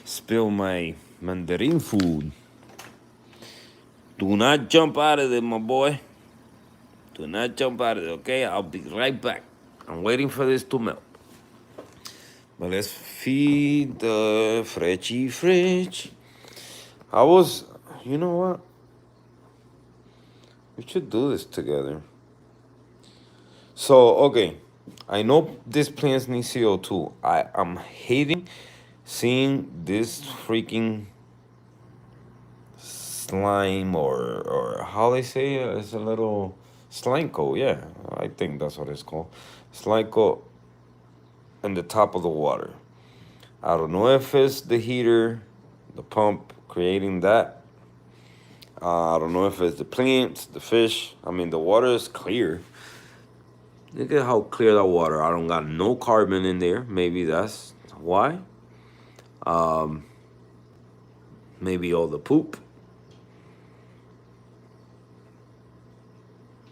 spilled my mandarin food. Do not jump out of there, my boy. Do not jump out of there, okay? I'll be right back. I'm waiting for this to melt. But let's feed the Frenchie fridge. You know what? We should do this together. So, okay. I know these plants need CO2. I'm hating seeing this freaking slime or how they say it. It's a little slanko, yeah. I think that's what it's called. Slanko in the top of the water. I don't know if it's the heater, the pump creating that. I don't know if it's the plants, the fish. I mean, the water is clear. Look at how clear that water. I don't got no carbon in there. Maybe that's why. Maybe all the poop.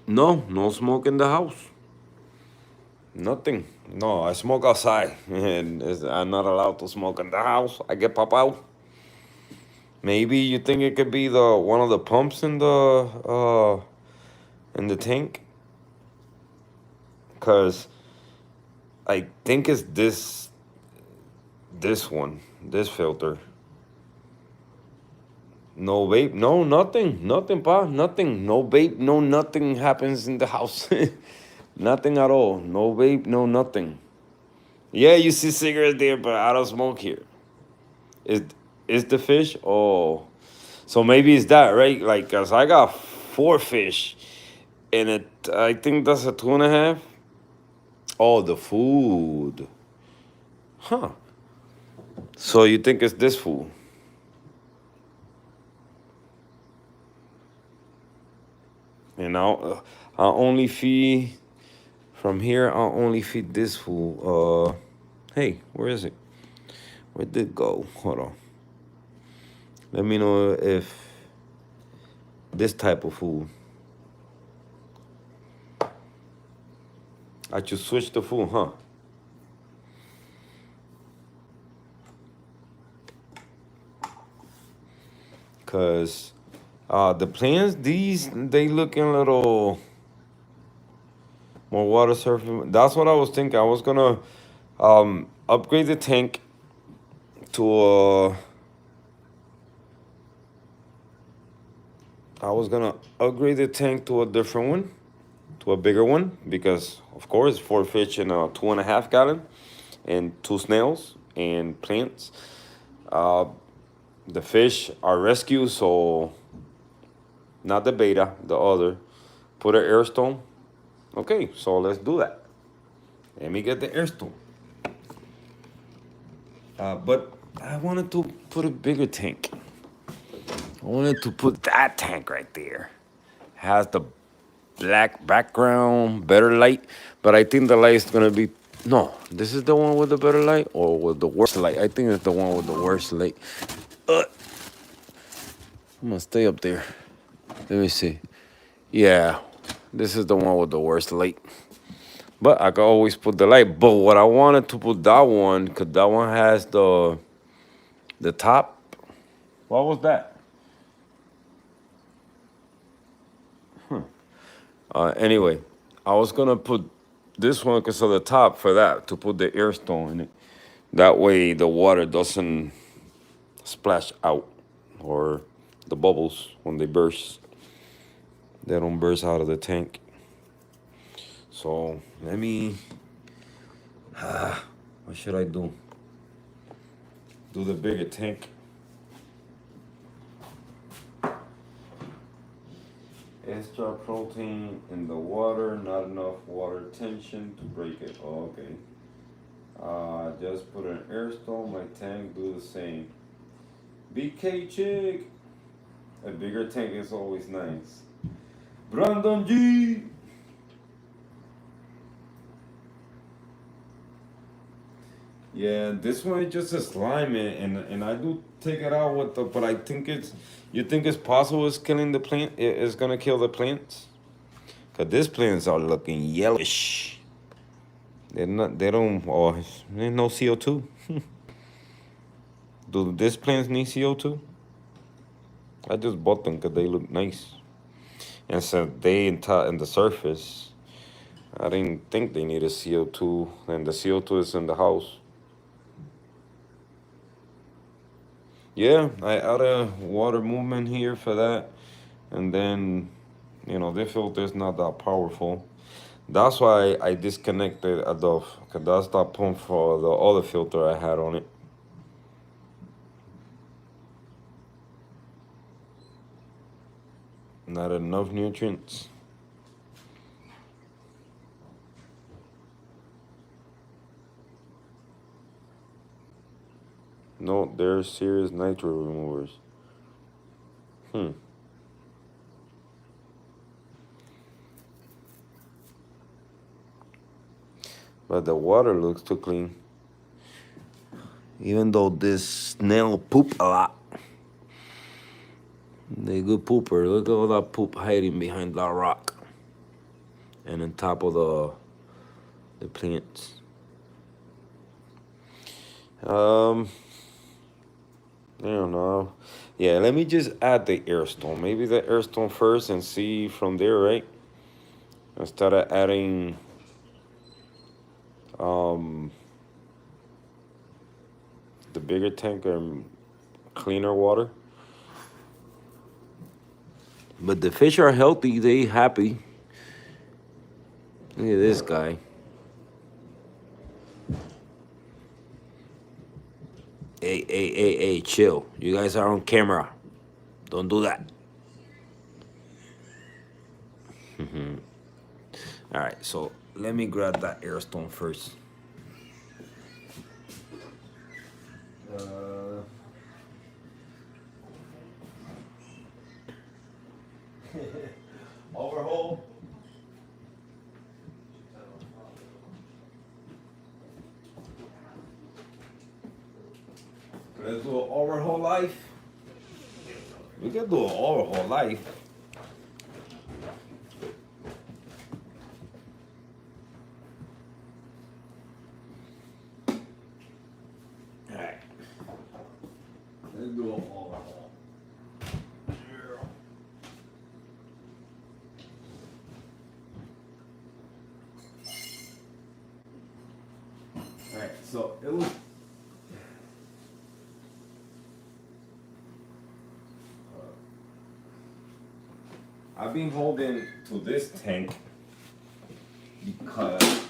No smoke in the house. Nothing. No, I smoke outside, and I'm not allowed to smoke in the house. I get pop out. Maybe you think it could be the one of the pumps in the tank, cause I think it's this one, this filter. No vape, no nothing, pa, nothing. No vape, no nothing happens in the house. Nothing at all. No vape, no nothing. Yeah, you see cigarettes there, but I don't smoke here. Is the fish? Oh, so maybe it's that, right? Like, cause I got 4 fish, and I think that's a 2.5. Oh, the food. Huh. So you think it's this food? And I'll only feed from here. I'll only feed this fool. Hey, where is it? Where did it go? Hold on. Let me know if this type of food. I should switch the food, huh? Cause the plants, they looking a little more water surfing. That's what I was thinking. I was gonna upgrade the tank to a different one, to a bigger one, because of course 4 fish in a 2.5 gallon, and 2 snails and plants. Uh, the fish are rescued, so not the beta, the other. Put an air stone. Okay, so let's do that. Let me get the air stone. But I wanted to put a bigger tank. I wanted to put that tank right there. Has the black background, better light, but I think the light is gonna be no. This is the one with the better light or with the worst light. I think it's the one with the worst light. I'm gonna stay up there. Let me see. Yeah, this is the one with the worst light. But I can always put the light. But what I wanted to put that one, cause that one has the top. What was that? Anyway, I was gonna put this one because of the top for that, to put the air stone in it. That way the water doesn't splash out, or the bubbles when they burst, they don't burst out of the tank. So let me, what should I do? Do the bigger tank. Extra protein in the water, not enough water tension to break it. Oh, okay. Just put an air stone, my tank, do the same. BK chick. A bigger tank is always nice. Brandon G. Yeah, this one is just a slime, and I do take it out with the, but I think it's, you think it's possible it's killing the plant, it's gonna kill the plants? Cause these plants are looking yellowish. They don't, oh, there's no CO2. Do these plants need CO2? I just bought them cause they look nice. And since they in the surface, I didn't think they needed CO2, and the CO2 is in the house. Yeah, I added water movement here for that, and then, the filter is not that powerful. That's why I disconnected the, cause that's the pump for the other filter I had on it. Not enough nutrients. No, they're serious nitro removers. But the water looks too clean. Even though this snail poop a lot. They good pooper. Look at all that poop hiding behind that rock. And on top of the plants. I don't know. Yeah, let me just add the air stone. Maybe the air stone first and see from there, right? Instead of adding the bigger tank and cleaner water. But the fish are healthy, they happy. Look at this guy. Hey, chill. You guys are on camera. Don't do that. All right, so let me grab that air stone first. Overhaul Let's do an overhaul life. We can do an overhaul life. Alright. Let's do an overhaul. Alright, so it was. I've been holding to this tank because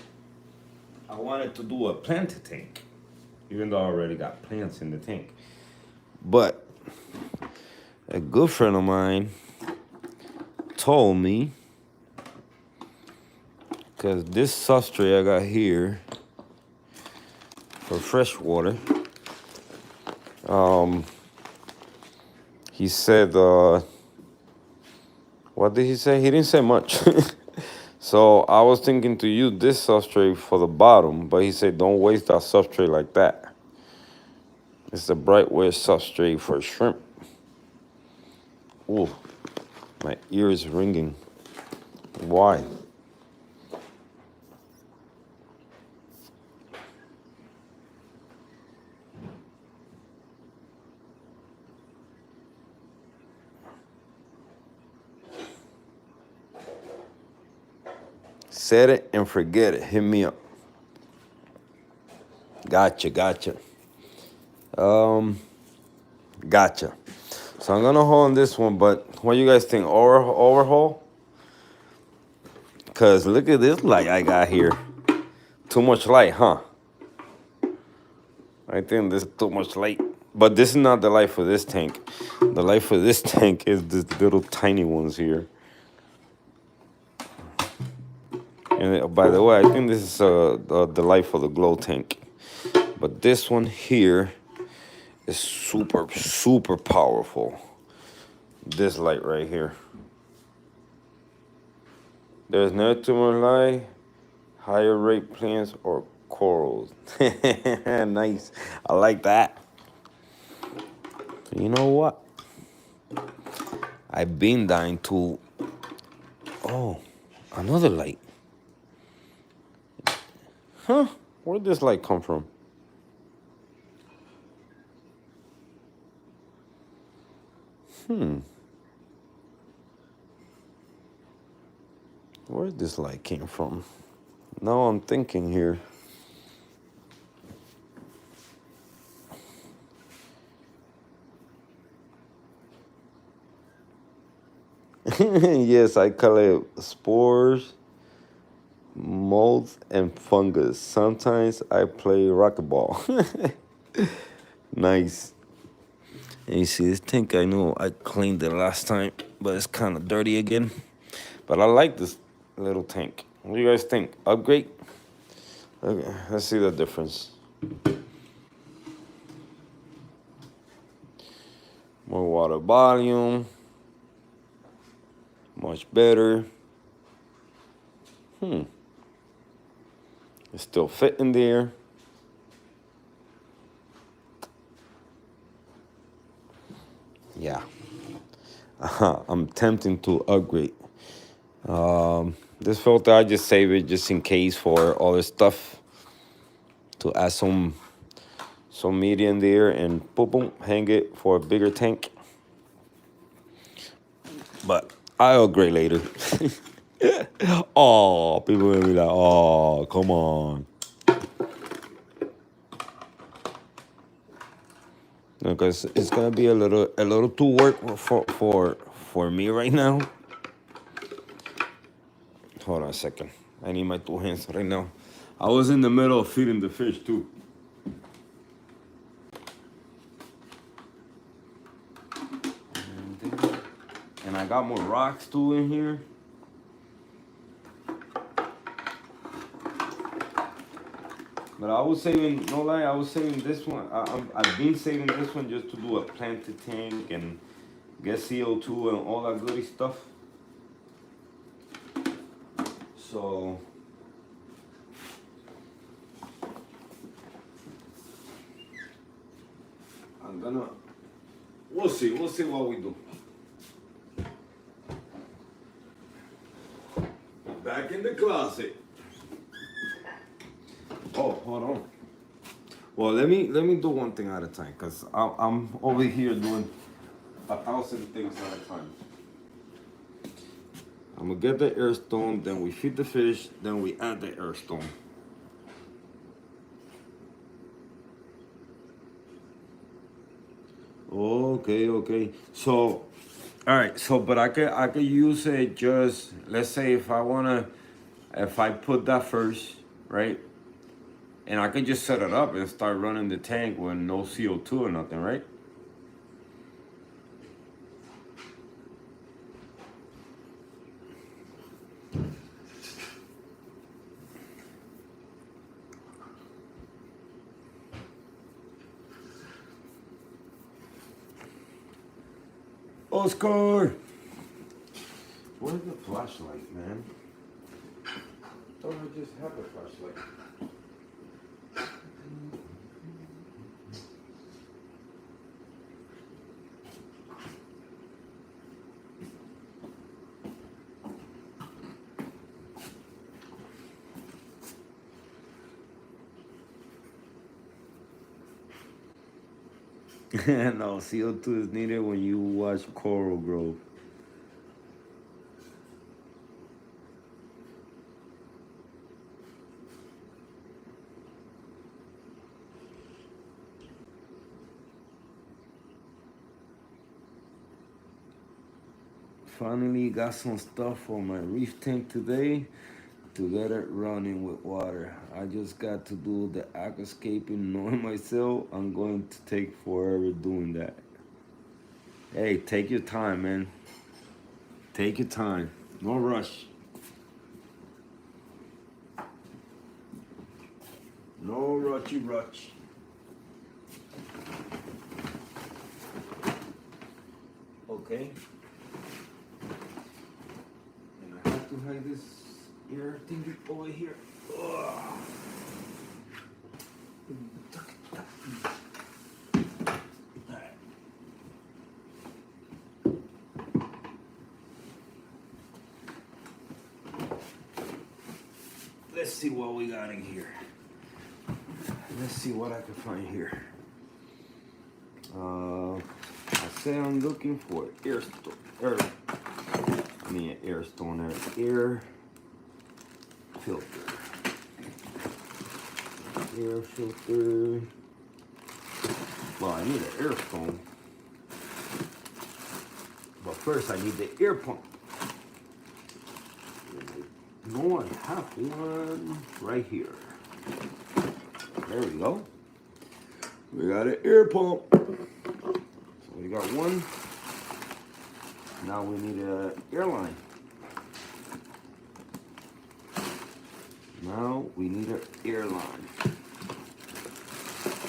I wanted to do a planted tank, even though I already got plants in the tank. But a good friend of mine told me, because this substrate I got here for fresh water, he said, what did he say? He didn't say much. So I was thinking to use this substrate for the bottom, but he said don't waste that substrate like that. It's the Brightware substrate for shrimp. Ooh, my ear is ringing. Why? Set it and forget it. Hit me up. Gotcha. Gotcha. So I'm gonna hold on this one, but what do you guys think? Overhaul? Cause look at this light I got here. Too much light, huh? I think this is too much light. But this is not the light for this tank. The light for this tank is this little tiny ones here. And by the way, I think this is the light for the glow tank. But this one here is super, super powerful. This light right here. There's no too much light, higher rate plants or corals. Nice. I like that. You know what? I've been dying to. Oh, another light. Huh? Where'd this light come from? Where did this light came from? Now I'm thinking here. Yes, I collect spores, molds, and fungus. Sometimes I play racquetball. Nice. And you see this tank, I know I cleaned it last time, but it's kind of dirty again. But I like this little tank. What do you guys think? Upgrade? Okay, let's see the difference. More water volume. Much better. It's still fitting there. Yeah. I'm tempting to upgrade. This filter, I just save it just in case for other stuff. To add some media in there and boom, boom, hang it for a bigger tank. But I'll upgrade later. Oh, people will be like, oh, come on. Because it's gonna be a little too work for me right now. Hold on a second. I need my 2 hands right now. I was in the middle of feeding the fish too. And I got more rocks too in here. But I was saving, no lie, I was saving this one. I've been saving this one just to do a planted tank and get CO2 and all that goody stuff. So I'm gonna. We'll see. We'll see what we do. Back in the closet. Oh, hold on. Well, let me do one thing at a time, cause I'm over here doing 1,000 things at a time. I'm gonna get the air stone, then we feed the fish, then we add the air stone. Okay, okay. So, all right. So, but I could use it just, let's say if I put that first, right? And I can just set it up and start running the tank with no CO2 or nothing, right? Oscar! Where's the flashlight, man? I thought I just had the flashlight. No, CO2 is needed when you watch coral grow. Finally got some stuff for my reef tank today to get it running with water. I just got to do the aquascaping. Knowing myself, I'm going to take forever doing that. Hey, take your time, man. Take your time. No rush. No rushy rush. Okay. And I have to hide this ear thing over here. Ugh. Let's see what we got in here. Let's see what I can find here. I say I'm looking for air filter. Air filter. Well, I need an air stone. But first I need the air pump. No, I have one right here. There we go. We got an air pump. So we got one. Now we need an airline. Now we need an airline.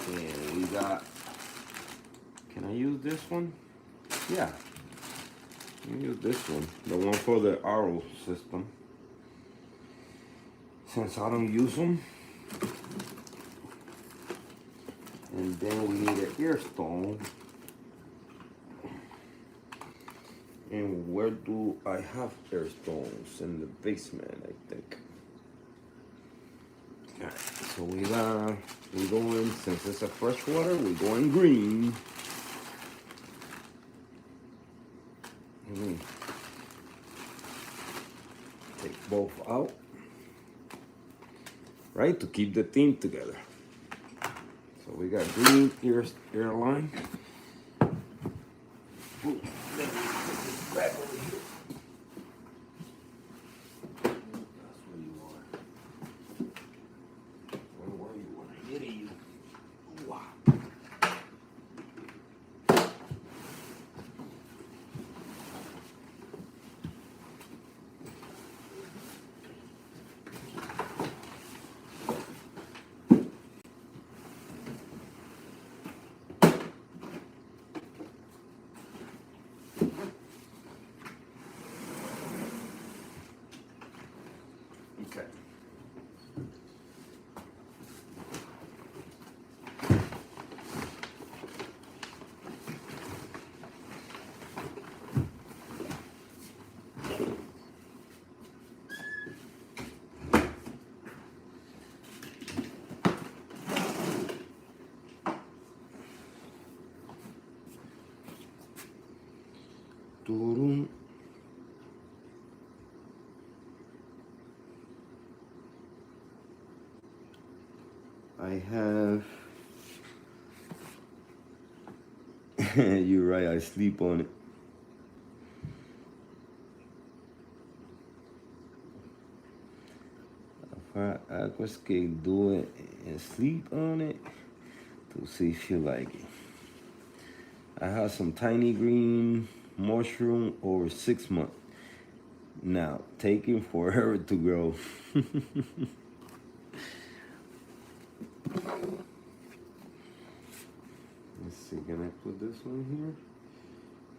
And we got, can I use this one? Yeah. Let me use this one. The one for the RO system. Since I don't use them. And then we need an air stone. And where do I have air stones? In the basement, I think. Alright, so we going, since it's a freshwater, we're going green. Take both out. Right, to keep the thing together. So we got green airline. Ooh, let me grab over here. That's where you are. Where were you when I hit you? Wow. Turum. I have. You're right. I sleep on it. Águas que do it and sleep on it to see if you like it. I have some tiny green mushroom over 6 months. Now, taking forever to grow. Let's see, can I put this one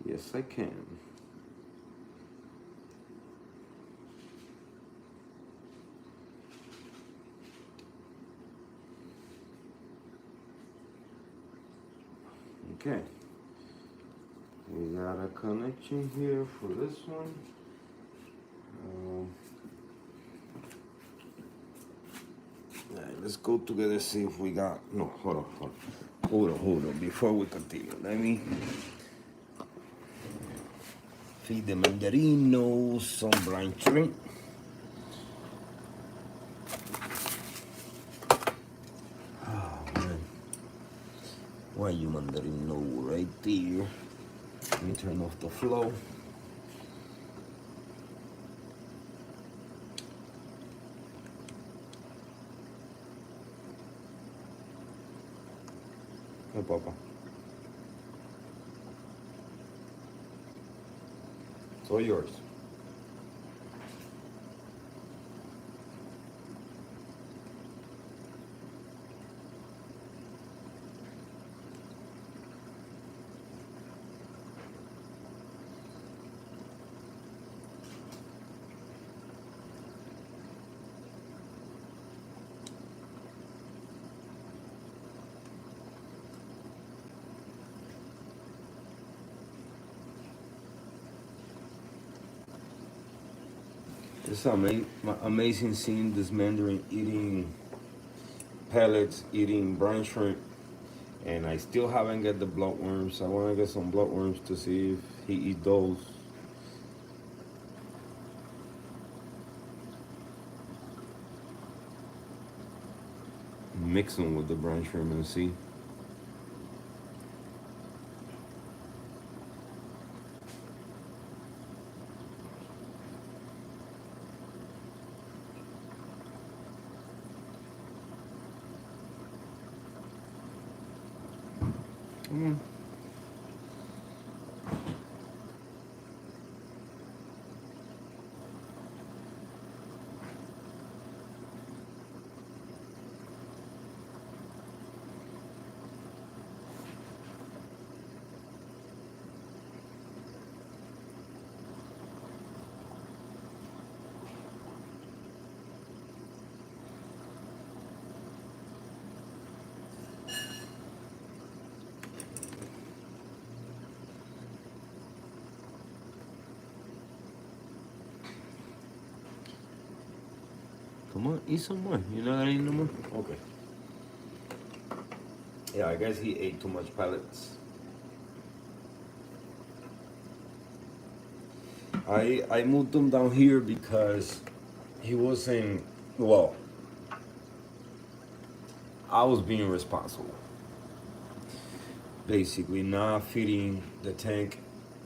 here? Yes, I can. Okay. We got a connection here for this one. All right, let's go together, see if we got. No, hold on. Before we continue, let me feed the mandarino some blind shrimp. Oh man, why you mandarino right there? Let me turn off the flow. Hey, Papa. It's all yours. It's amazing seeing this mandarin eating pellets, eating brine shrimp, and I still haven't got the bloodworms. I want to get some bloodworms to see if he eats those. Mix them with the brine shrimp and see. Come on. Come on, eat some more. You're not gonna eat no more? Okay. Yeah, I guess he ate too much pellets. I moved him down here because he wasn't, well, I was being responsible. Basically, not feeding the tank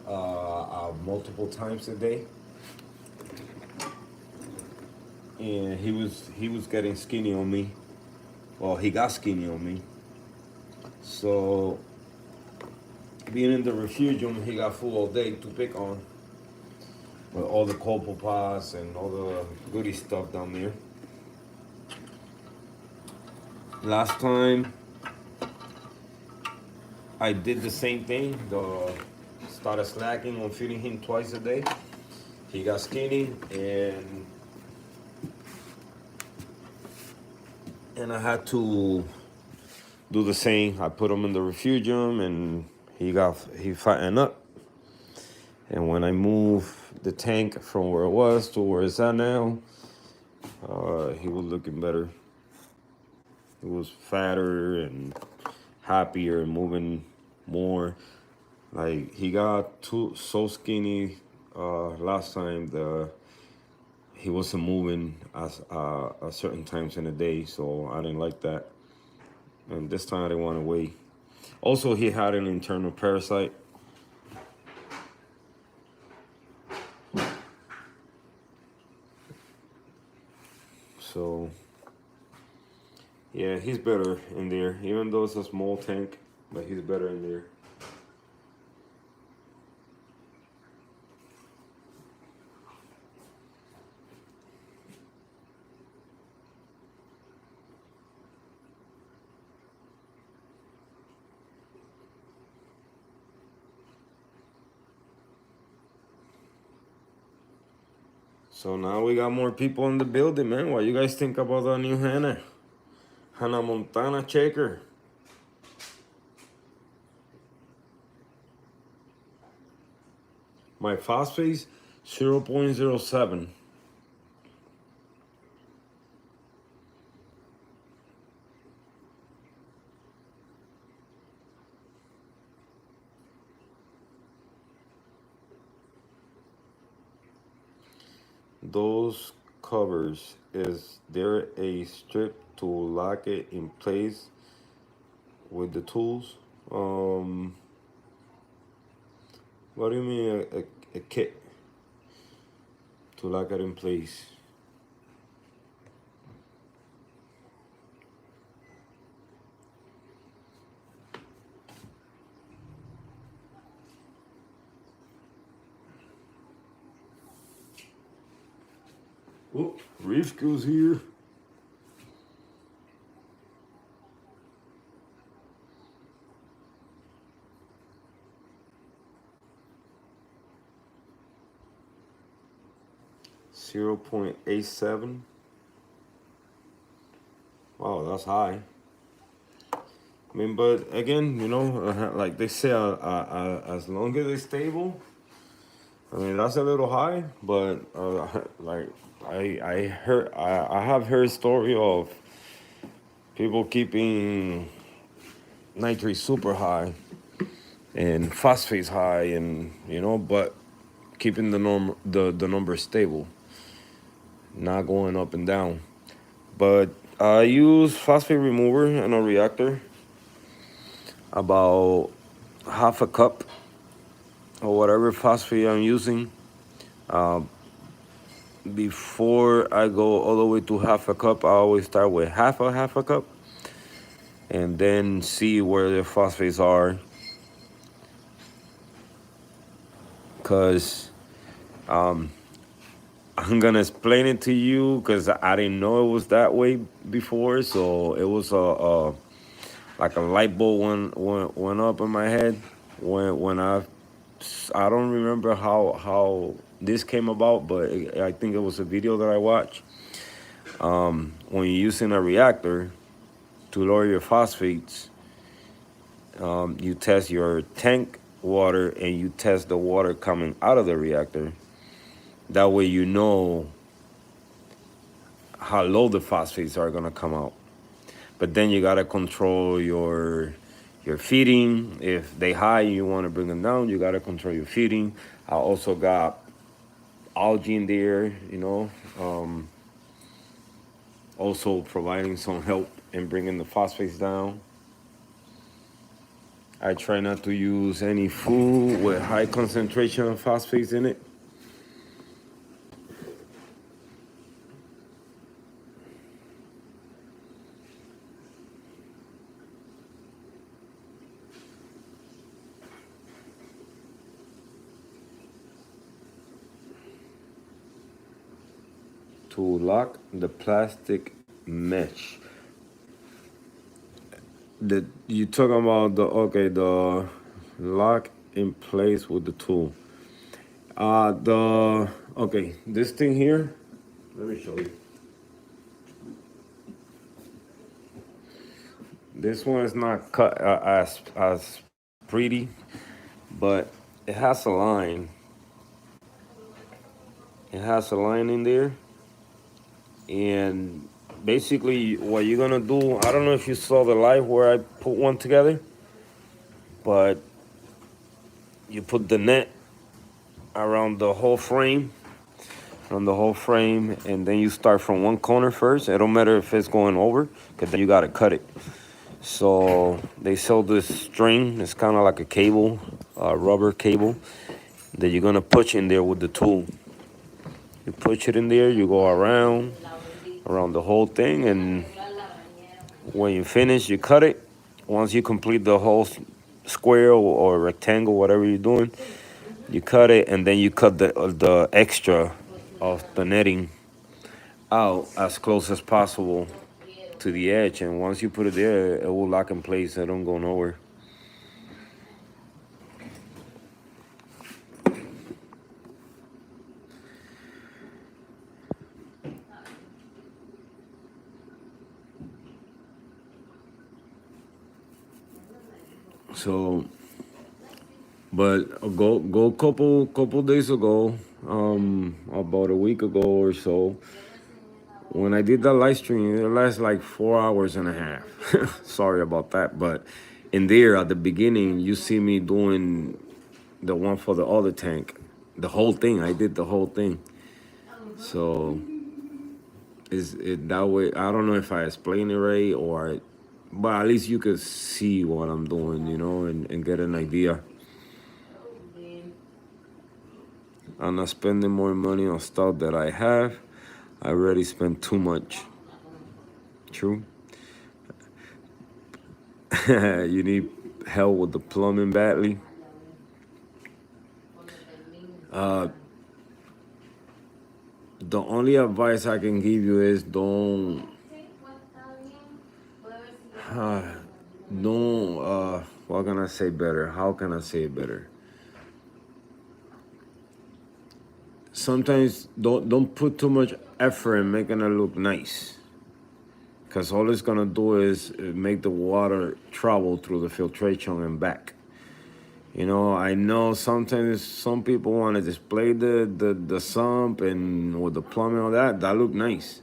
multiple times a day. And he was getting skinny on me. Well, he got skinny on me. So being in the refugium, he got full all day to pick on with all the copepods and all the goody stuff down there. Last time I did the same thing. Started slacking on feeding him twice a day. He got skinny and I had to do the same. I put him in the refugium and he fattened up. And when I moved the tank from where it was to where it's at now, he was looking better. He was fatter and happier and moving more. Like he got too so skinny last time. He wasn't moving as at certain times in the day, so I didn't like that. And this time I didn't want to weigh. Also, he had an internal parasite. So yeah, he's better in there, even though it's a small tank, but he's better in there. So now we got more people in the building, man. What you guys think about the new Hanna Montana shaker? My phosphates 0.07. Those covers, is there a strip to lock it in place with the tools? Um, what do you mean a kit to lock it in place? Oh, Reef goes here. Zero 0.87. Wow, that's high. I mean, but again, like they say, as long as it's stable, I mean, that's a little high, but like I have heard story of people keeping nitrate super high and phosphates high, and but keeping the number stable, not going up and down. But I use phosphate remover in a reactor, about half a cup or whatever phosphate I'm using. Uh, Before I go all the way to half a cup, I always start with half a cup, and then see where the phosphates are. Cause I'm gonna explain it to you, because I didn't know it was that way before. So it was a like a light bulb went up in my head when I don't remember how this came about, but I think it was a video that I watched. When you're using a reactor to lower your phosphates, you test your tank water and you test the water coming out of the reactor. That way you know how low the phosphates are gonna come out. But then you gotta control your feeding. If they high, you want to bring them down. You gotta control your feeding. I also got algae in there, also providing some help in bringing the phosphates down. I try not to use any food with high concentration of phosphates in it. To lock the plastic mesh. You talking about the lock in place with the tool. The Okay, this thing here. Let me show you. This one is not cut as pretty, but it has a line. It has a line in there, and basically what you're gonna do. I don't know if you saw the live where I put one together, but you put the net around the whole frame, and then you start from one corner first. It don't matter if it's going over, because then you gotta cut it. So they sell this string. It's kind of like a cable, rubber cable that you're gonna push in there with the tool. You push it in there. You go around the whole thing, and when you finish, you cut it. Once you complete the whole square or rectangle, whatever you're doing, you cut it, and then you cut the extra of the netting out as close as possible to the edge. And once you put it there, it will lock in place. It don't go nowhere. So, but go couple days ago, about a week ago or so, when I did that live stream, it lasted like 4 hours and a half. Sorry about that, but in there at the beginning, you see me doing the one for the other tank, the whole thing. I did the whole thing. So is it that way? I don't know if I explain it right but at least you could see what I'm doing, and get an idea. I'm not spending more money on stuff that I have. I already spent too much. True. You need help with the plumbing badly. The only advice I can give you is don't, what can I say better? How can I say it better? Sometimes don't put too much effort in making it look nice, because all it's gonna do is make the water travel through the filtration and back. I know sometimes some people want to display the sump and with the plumbing and all that look nice.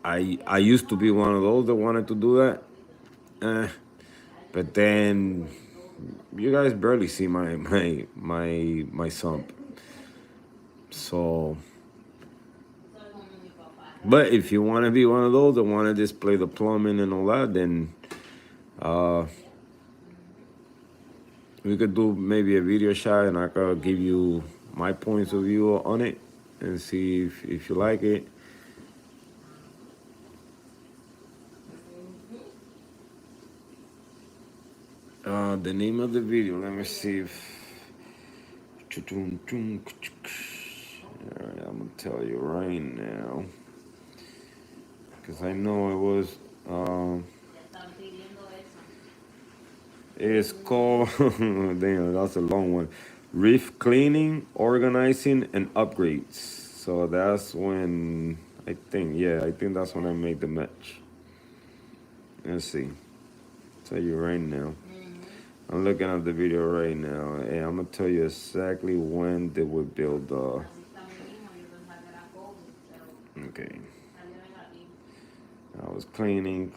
I used to be one of those that wanted to do that, but then you guys barely see my sump. So, but if you want to be one of those that want to display the plumbing and all that, then we could do maybe a video shot, and I could give you my points of view on it and see if you like it. The name of the video, let me see if... Alright, I'm gonna tell you right now, because I know it was... it's called... Damn, that's a long one. Reef Cleaning, Organizing, and Upgrades. So that's when... I think that's when I made the match. Let's see. Tell you right now. I'm looking at the video right now, and I'm gonna tell you exactly when they would build the... Okay. I was cleaning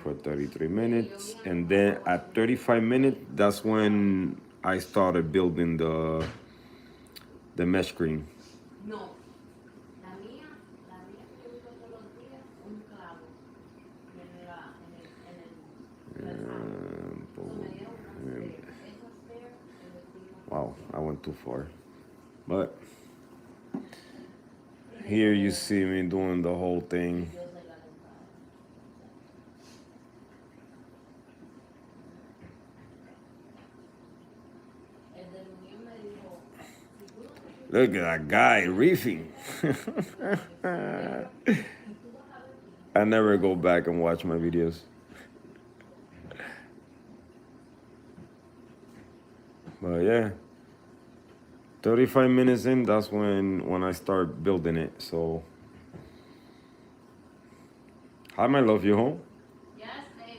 for 33 minutes, and then at 35 minutes, that's when I started building the mesh screen. Wow, I went too far. But here you see me doing the whole thing. Look at that guy reefing. I never go back and watch my videos. But yeah, 35 minutes in, that's when I start building it. So, hi, my love, you home? Yes, babe.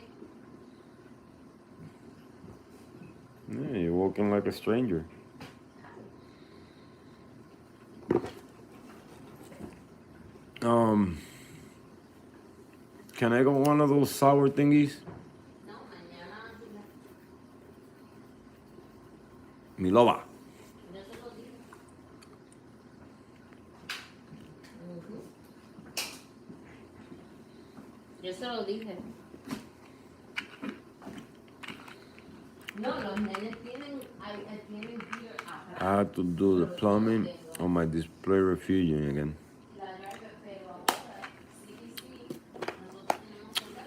Yeah, you're walking like a stranger. Can I go one of those sour thingies? Mi loba. Yo se lo dije. No, los nenes tienen gear. I have to do the plumbing on my display refugium again.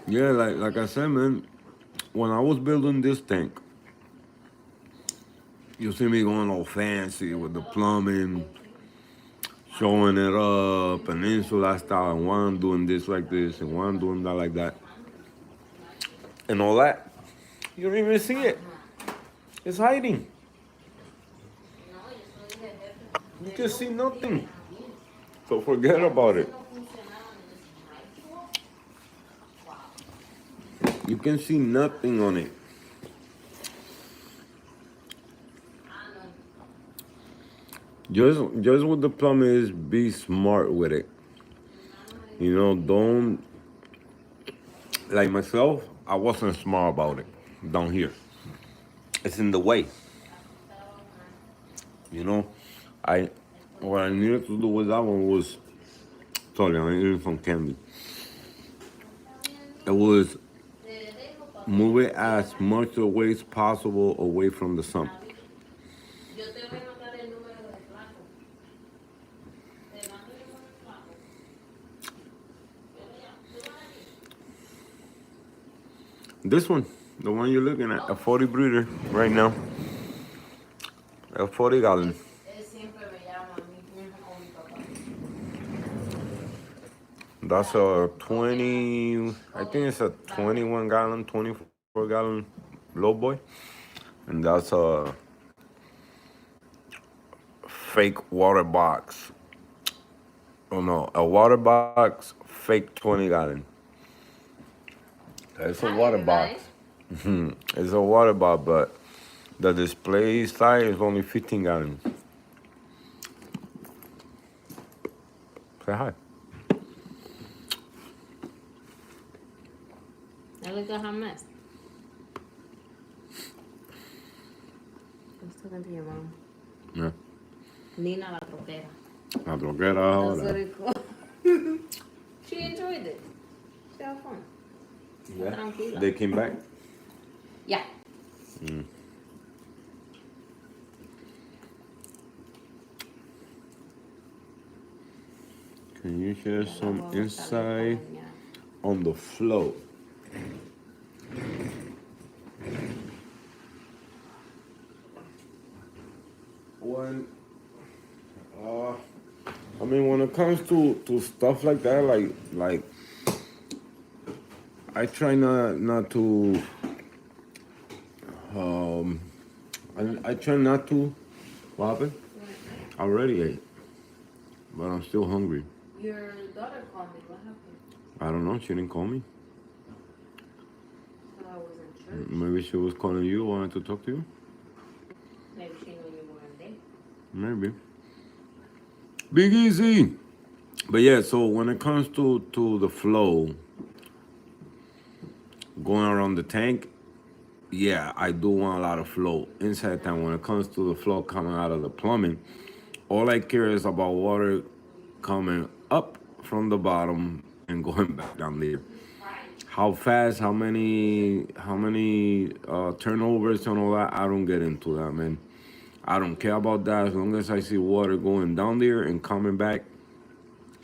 Yeah, like I said, man, when I was building this tank, you see me going all fancy with the plumbing, showing it up, peninsula style, and one doing this like this, and one doing that like that, and all that. You don't even see it. It's hiding. You can see nothing. So forget about it. You can see nothing on it. Just what the plumbing is, be smart with it. You know, don't, like myself, I wasn't smart about it down here. It's in the way. You know, what I needed to do with that one was, sorry, I'm eating some candy. It was move it as much away as possible away from the sun. This one, the one you're looking at, a 40 breeder right now. A 40 gallon. That's a 20, I think it's a 21 gallon, 24 gallon low boy. And that's a fake water box. Oh no, a water box, fake 20 gallon. It's a water box. It's a water box, but the display size is only 15 gallons. Say hi. I look at her mess. I was talking to your mom. Yeah. Nina la troquera. La troquera ahora. That's what it called. She enjoyed it. She had fun. Yeah. Tranquila. They came back? Yeah. Can you share some insight on the flow? When it comes to stuff like that, like I try not to I try not to. What happened? I already ate, but I'm still hungry. Your daughter called me. What happened? I don't know. She didn't call me. I was in church. Maybe she was calling you, wanted to talk to you. Maybe she knew you weren't there. Maybe. Big easy. But yeah, so when it comes to the flow, going around the tank, yeah, I do want a lot of flow inside tank. When it comes to the flow coming out of the plumbing, all I care is about water coming up from the bottom and going back down there. How fast, how many turnovers and all that, I don't get into that, man. I don't care about that. As long as I see water going down there and coming back,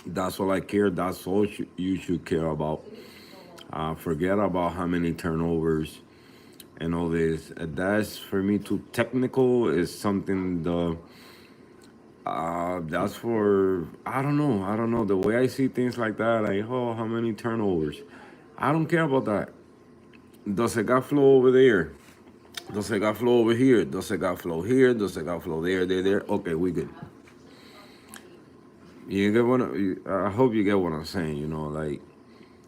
that's all I care. That's all you should care about. Forget about how many turnovers and all this. That's for me too technical. Is something that's for I don't know. The way I see things like that, like how many turnovers. I don't care about that. Does it got flow over there? Does it got flow over here? Does it got flow here? Does it got flow there? Okay, we good. You get what I hope you get what I'm saying. You know, like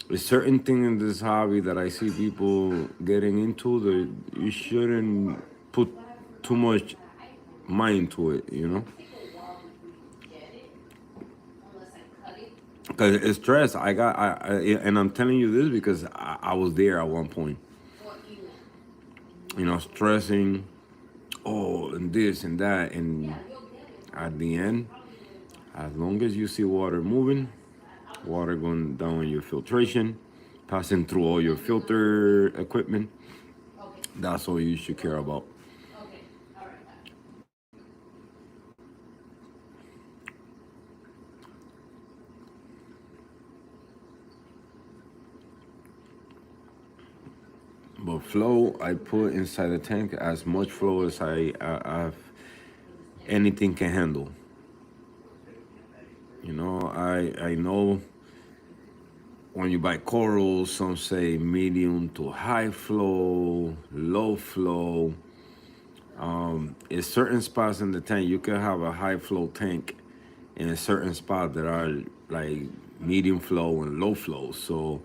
there's certain thing in this hobby that I see people getting into that you shouldn't put too much mind to it. You know, because it's stress. And I'm telling you this because I was there at one point. You know, stressing. Oh, and this and that, and at the end, as long as you see water moving, water going down in your filtration, passing through all your filter equipment, that's all you should care about. But flow, I put inside the tank as much flow as I've anything can handle. You know, I know when you buy corals, some say medium to high flow, low flow. In certain spots in the tank, you can have a high flow tank in a certain spot that are like medium flow and low flow. So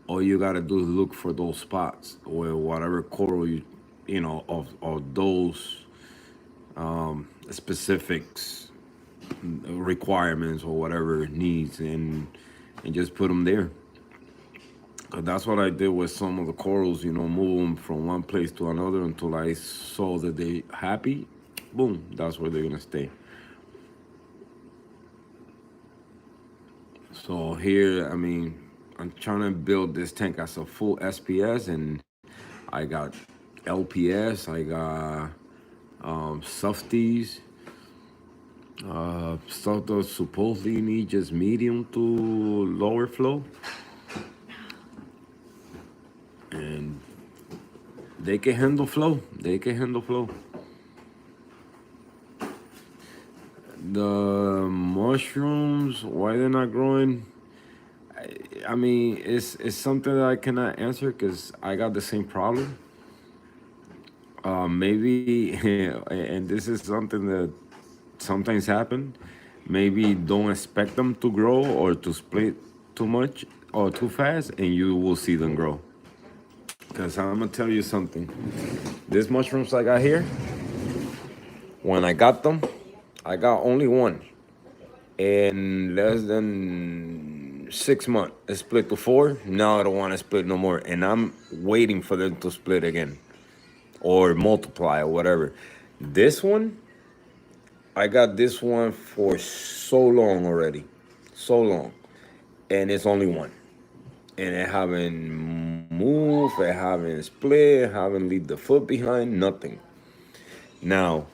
all you gotta do is look for those spots where whatever coral you know of those specifics, requirements or whatever it needs, and just put them there. 'Cause that's what I did with some of the corals, you know, move them from one place to another until I saw that they happy. Boom, that's where they're gonna stay. So here, I mean, I'm trying to build this tank as a full SPS, and I got LPS, I got softies, stuff that supposedly need just medium to lower flow, and they can handle flow. They can handle flow. The mushrooms, why they're not growing? I mean, it's something that I cannot answer because I got the same problem. Maybe, and this is something that sometimes happen. Maybe don't expect them to grow or to split too much or too fast, and you will see them grow. Because I'm gonna tell you something. These mushrooms I got here, when I got them, I got only one. In less than 6 months, it split to four. Now I don't want to split no more, and I'm waiting for them to split again or multiply or whatever. This one, I got this one for so long already, so long, and it's only one, and it haven't moved, it haven't split, haven't leave the foot behind, nothing. Now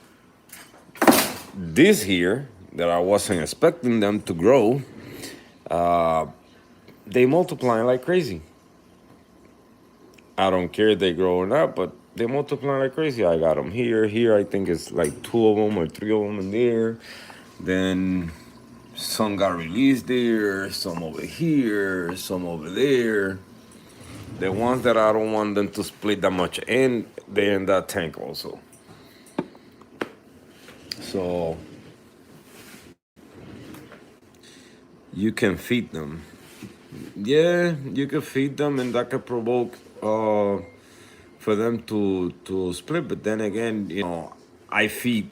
this here that I wasn't expecting them to grow, they multiply like crazy. I don't care if they grow or not, but they multiply like crazy. I got them here, here. I think it's like two of them or three of them in there. Then some got released there, some over here, some over there. The ones that I don't want them to split that much, and they're in that tank also. So you can feed them. Yeah, you can feed them, and that could provoke for them to split. But then again, you know, I feed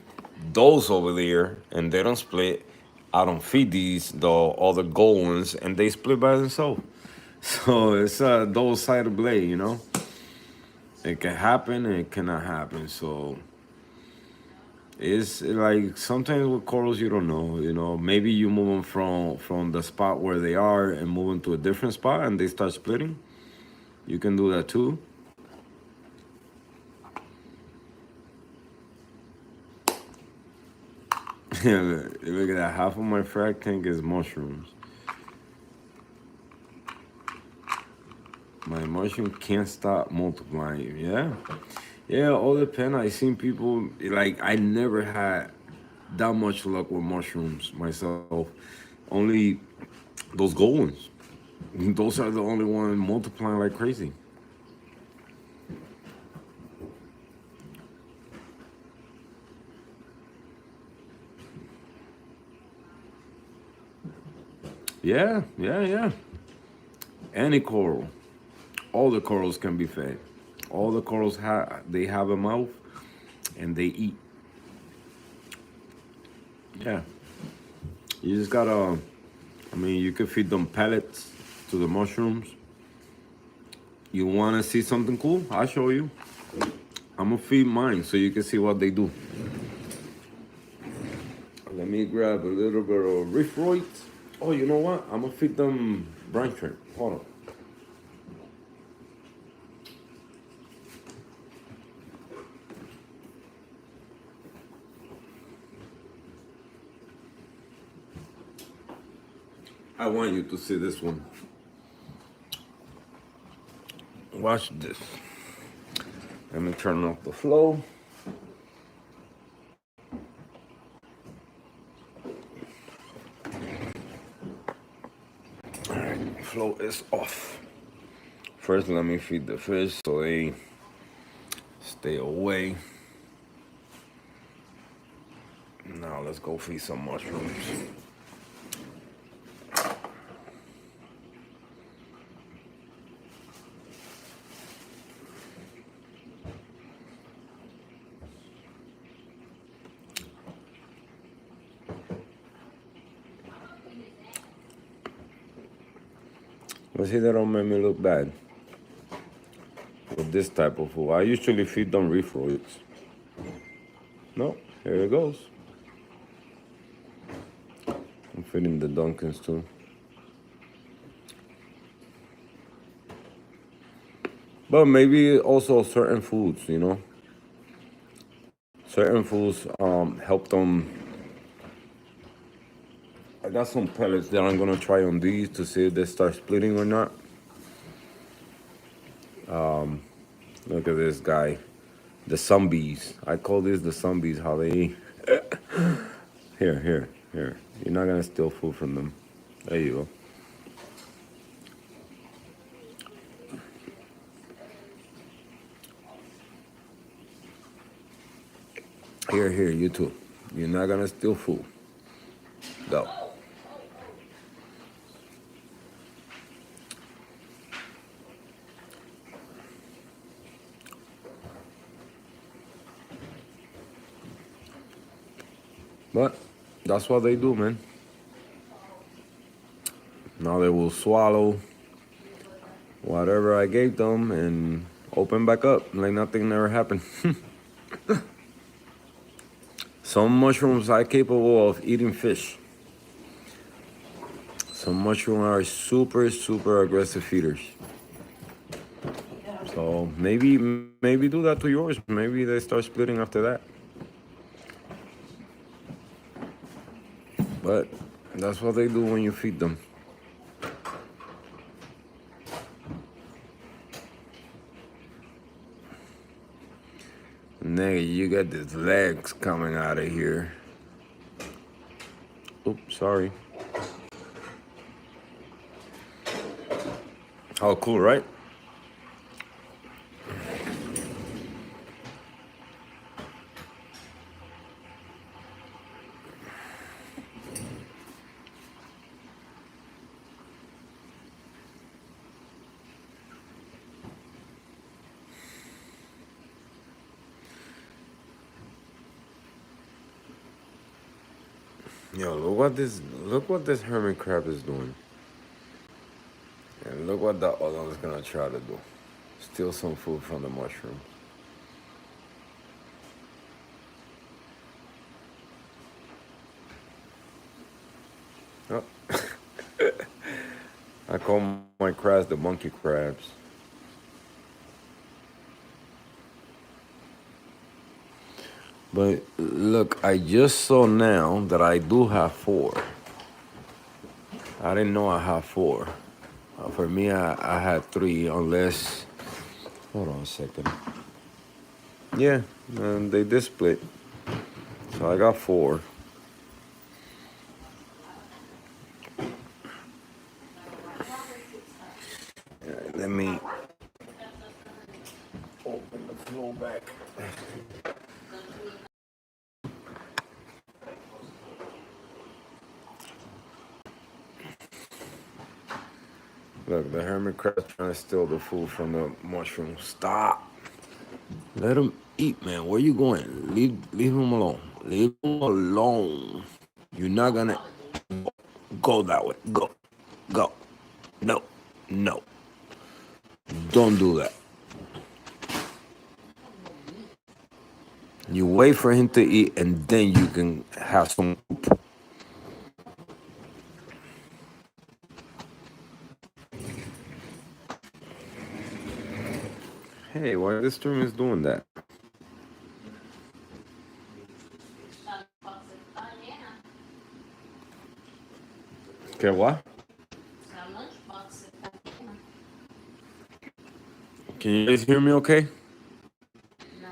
those over there, and they don't split. I don't feed these the other gold ones, and they split by themselves. So it's a double-sided blade, you know. It can happen, and it cannot happen. So it's like sometimes with corals you don't know. You know, maybe you move them from the spot where they are and move them to a different spot, and they start splitting. You can do that too. Look at that. Half of my frac tank is mushrooms. My mushroom can't stop multiplying. Yeah. Yeah, all depend. I seen people like I never had that much luck with mushrooms myself. Only those gold ones. Those are the only ones multiplying like crazy. Yeah, yeah, yeah. Any coral. All the corals can be fed. All the corals they have a mouth and they eat. Yeah. You just gotta I mean you can feed them pellets to the mushrooms. You wanna see something cool? I'll show you. I'm gonna feed mine so you can see what they do. Let me grab a little bit of reef roids. Oh, you know what? I'm gonna feed them brine shrimp. Hold on. I want you to see this one. Watch this. Let me turn off the flow. All right, flow is off. First, let me feed the fish so they stay away. Now let's go feed some mushrooms. Let's see, that don't make me look bad with this type of food. I usually feed them reef roids. No, here it goes. I'm feeding the Dunkins too. But maybe also certain foods, you know. Certain foods help them. I got some pellets that I'm gonna try on these to see if they start splitting or not. Look at this guy, the zombies. I call this the zombies. How they eat. Here. You're not gonna steal food from them. There you go. Here, you too. You're not gonna steal food. Go. But that's what they do, man. Now they will swallow whatever I gave them and open back up like nothing never happened. Some mushrooms are capable of eating fish. Some mushrooms are super aggressive feeders. So maybe do that to yours. Maybe they start splitting after that. But that's what they do when you feed them. Nigga, you got these legs coming out of here. Oops, sorry. Oh, cool, right? Yo, look what this hermit crab is doing. And look what the other one's gonna try to do. Steal some food from the mushroom. Oh. I call my crabs the monkey crabs. But look, I just saw now that I do have 4. I didn't know I have 4. For me, I had 3, unless. Hold on a second. Yeah, and they did split. So I got 4. Let me open the flow back. Look, the hermit crab's trying to steal the food from the mushroom. Stop. Let him eat, man. Where you going? Leave him alone. Leave him alone. You're not gonna go that way. Go. No. Don't do that. You wait for him to eat, and then you can have some soup. Hey, why this stream is doing that? Okay, what? Can you guys hear me okay? No.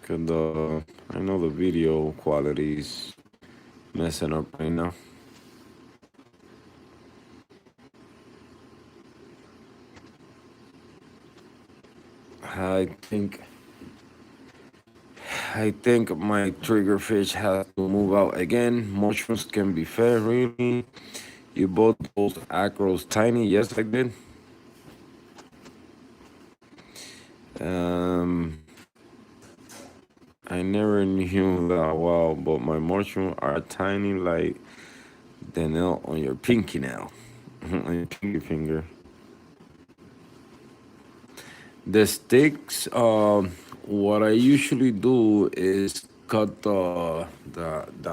Cause I know the video quality's messing up right now. I think I think my trigger fish has to move out again. Mushrooms can be fed, really. You both those acros tiny? Yes, I did. Um, I never knew that well, but my mushrooms are tiny like the nail on your pinky nail, on your pinky finger. The sticks, what I usually do is cut the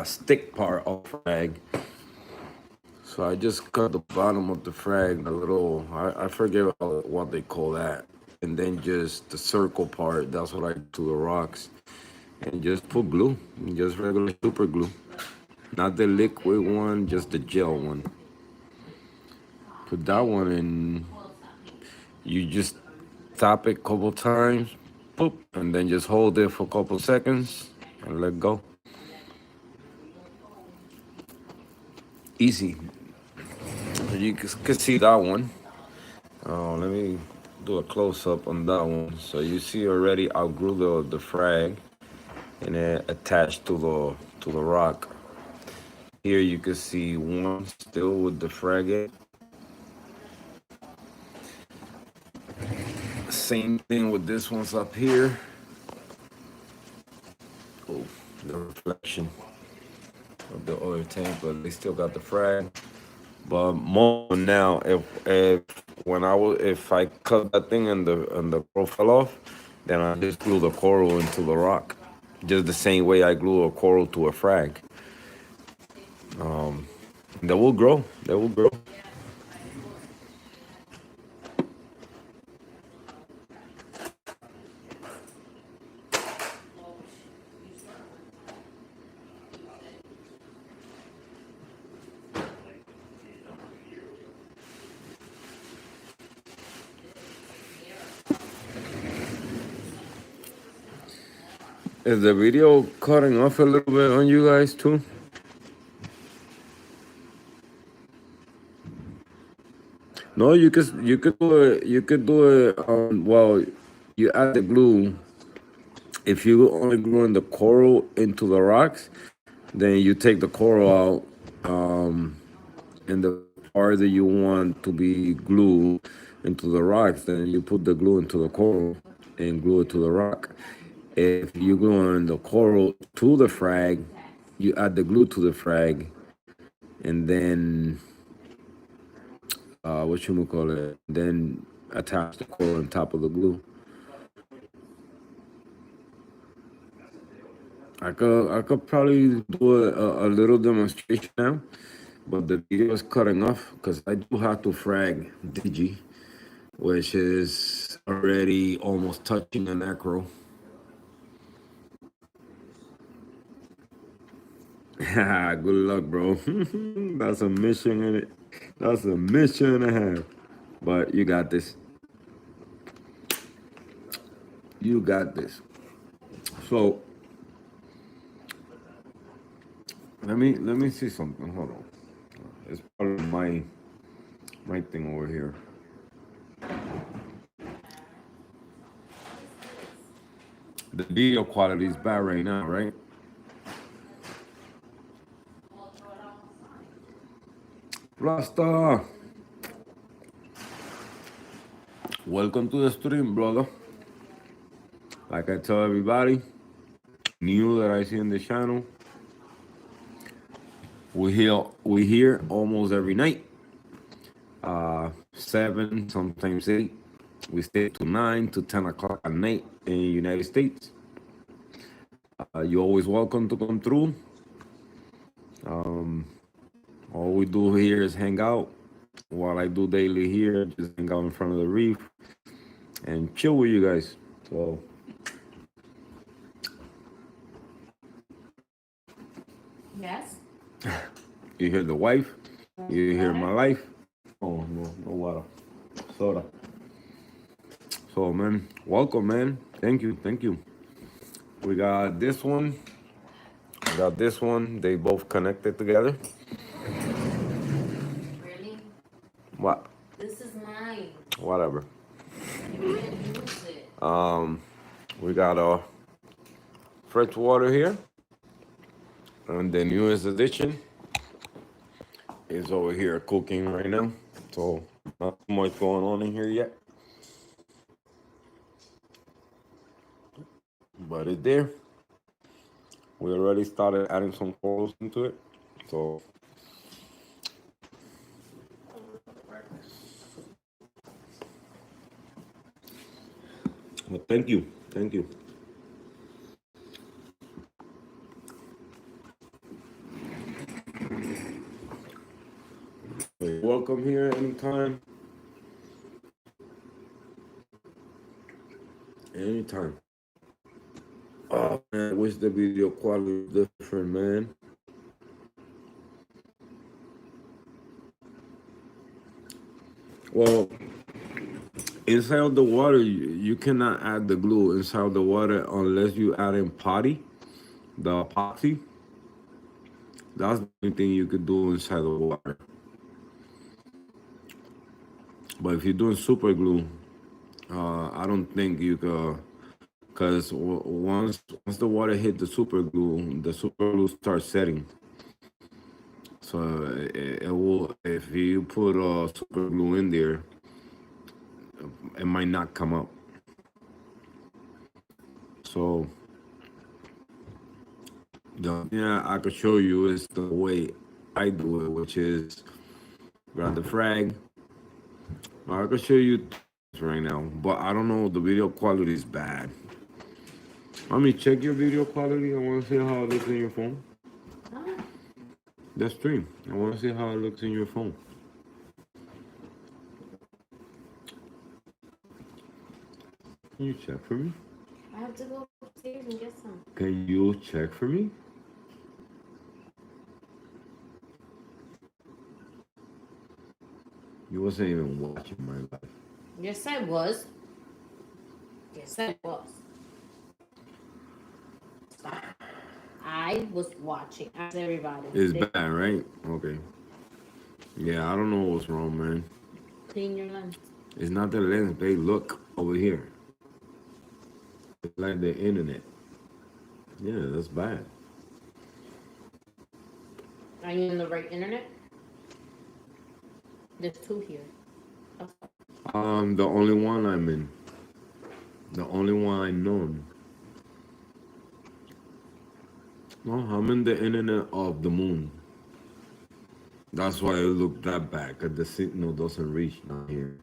stick part of the frag. So I just cut the bottom of the frag, a little, I forget what they call that. And then just the circle part, that's what I do to the rocks. And just put glue, just regular super glue. Not the liquid one, just the gel one. Put that one in, you just tap it a couple times, boop, and then just hold it for a couple seconds and let go. Easy. You can see that one. Oh, let me do a close up on that one. So you see already I grew the frag and it attached to the rock. Here you can see one still with the frag in. Same thing with this one's up here. Oh, the reflection of the oil tank, but they still got the frag. But more now, if when I was if I cut that thing and the coral fell off, then I just glue the coral into the rock, just the same way I glue a coral to a frag. They will grow. They will grow. Is the video cutting off a little bit on you guys too? No, you could do it. You could do it. Well, you add the glue. If you only gluing the coral into the rocks, then you take the coral out, and the part that you want to be glued into the rocks, then you put the glue into the coral and glue it to the rock. If you glue on the coral to the frag, you add the glue to the frag, and then what you call it, then attach the coral on top of the glue. I could probably do a little demonstration now, but the video is cutting off because I do have to frag Digi, which is already almost touching an acro. Good luck, bro. That's a mission in it. That's a mission and a half. But you got this. You got this. So let me see something. Hold on. It's probably my thing over here. The video quality is bad right now, right? Rasta, welcome to the stream, brother. Like I tell everybody, new that I see in the channel, we here almost every night. 7, sometimes 8. We stay to 9 to 10 o'clock at night in the United States. You're always welcome to come through. All we do here is hang out. While I do daily here, just hang out in front of the reef and chill with you guys. So Yes. you hear the wife, you hear my Water. life. Oh no, no water, soda. So man, welcome man. Thank you, thank you. We got this one. We got this one. They both connected together. Really? What? This is mine. Whatever. You can't use it. We got fresh water here, and the newest addition is over here cooking right now. So not too much going on in here yet, but it's there. We already started adding some corals into it. So well, thank you, thank you. You're welcome here anytime, anytime. Oh man, I wish the video quality was different, man. Well, inside of the water, you cannot add the glue inside of the water unless you add in potty, the epoxy. That's the only thing you could do inside the water. But if you're doing super glue, I don't think you could, because once the water hit the super glue starts setting. So it will, if you put super glue in there, it might not come up. So the only thing I could show you is the way I do it, which is grab the frag. I could show you right now, but I don't know. The video quality is bad. I mean, check your video quality. I want to see how it looks in your phone. Huh? The stream. I want to see how it looks in your phone. Can you check for me? I have to go upstairs and get some. Can you check for me? You wasn't even watching my life. Yes, I was. Yes, I was. Stop. I was watching. As everybody. It's They bad, right? Okay. Yeah, I don't know what's wrong, man. clean your lens. It's not the lens, babe. Look over here. It's like the internet. Yeah, that's bad. Are you in the right internet? There's two here. The only one I'm in. The only one I know. No, I'm in the internet of the moon. That's why it looked that bad, because the signal doesn't reach down here.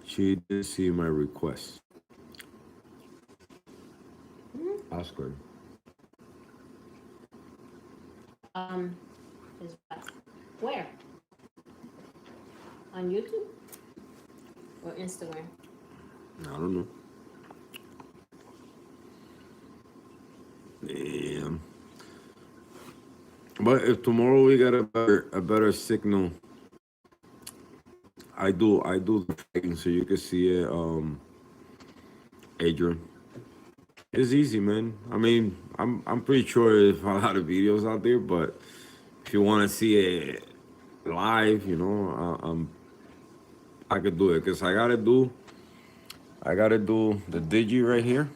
She did see my request. Ask her. Is where? On YouTube or Instagram? I don't know. Damn. But if tomorrow we got a better signal, I do the thing so you can see it, Adrian. It's easy, man. I mean, I'm pretty sure there's a lot of videos out there, but if you want to see it live, I could do it because I gotta do the digi right here.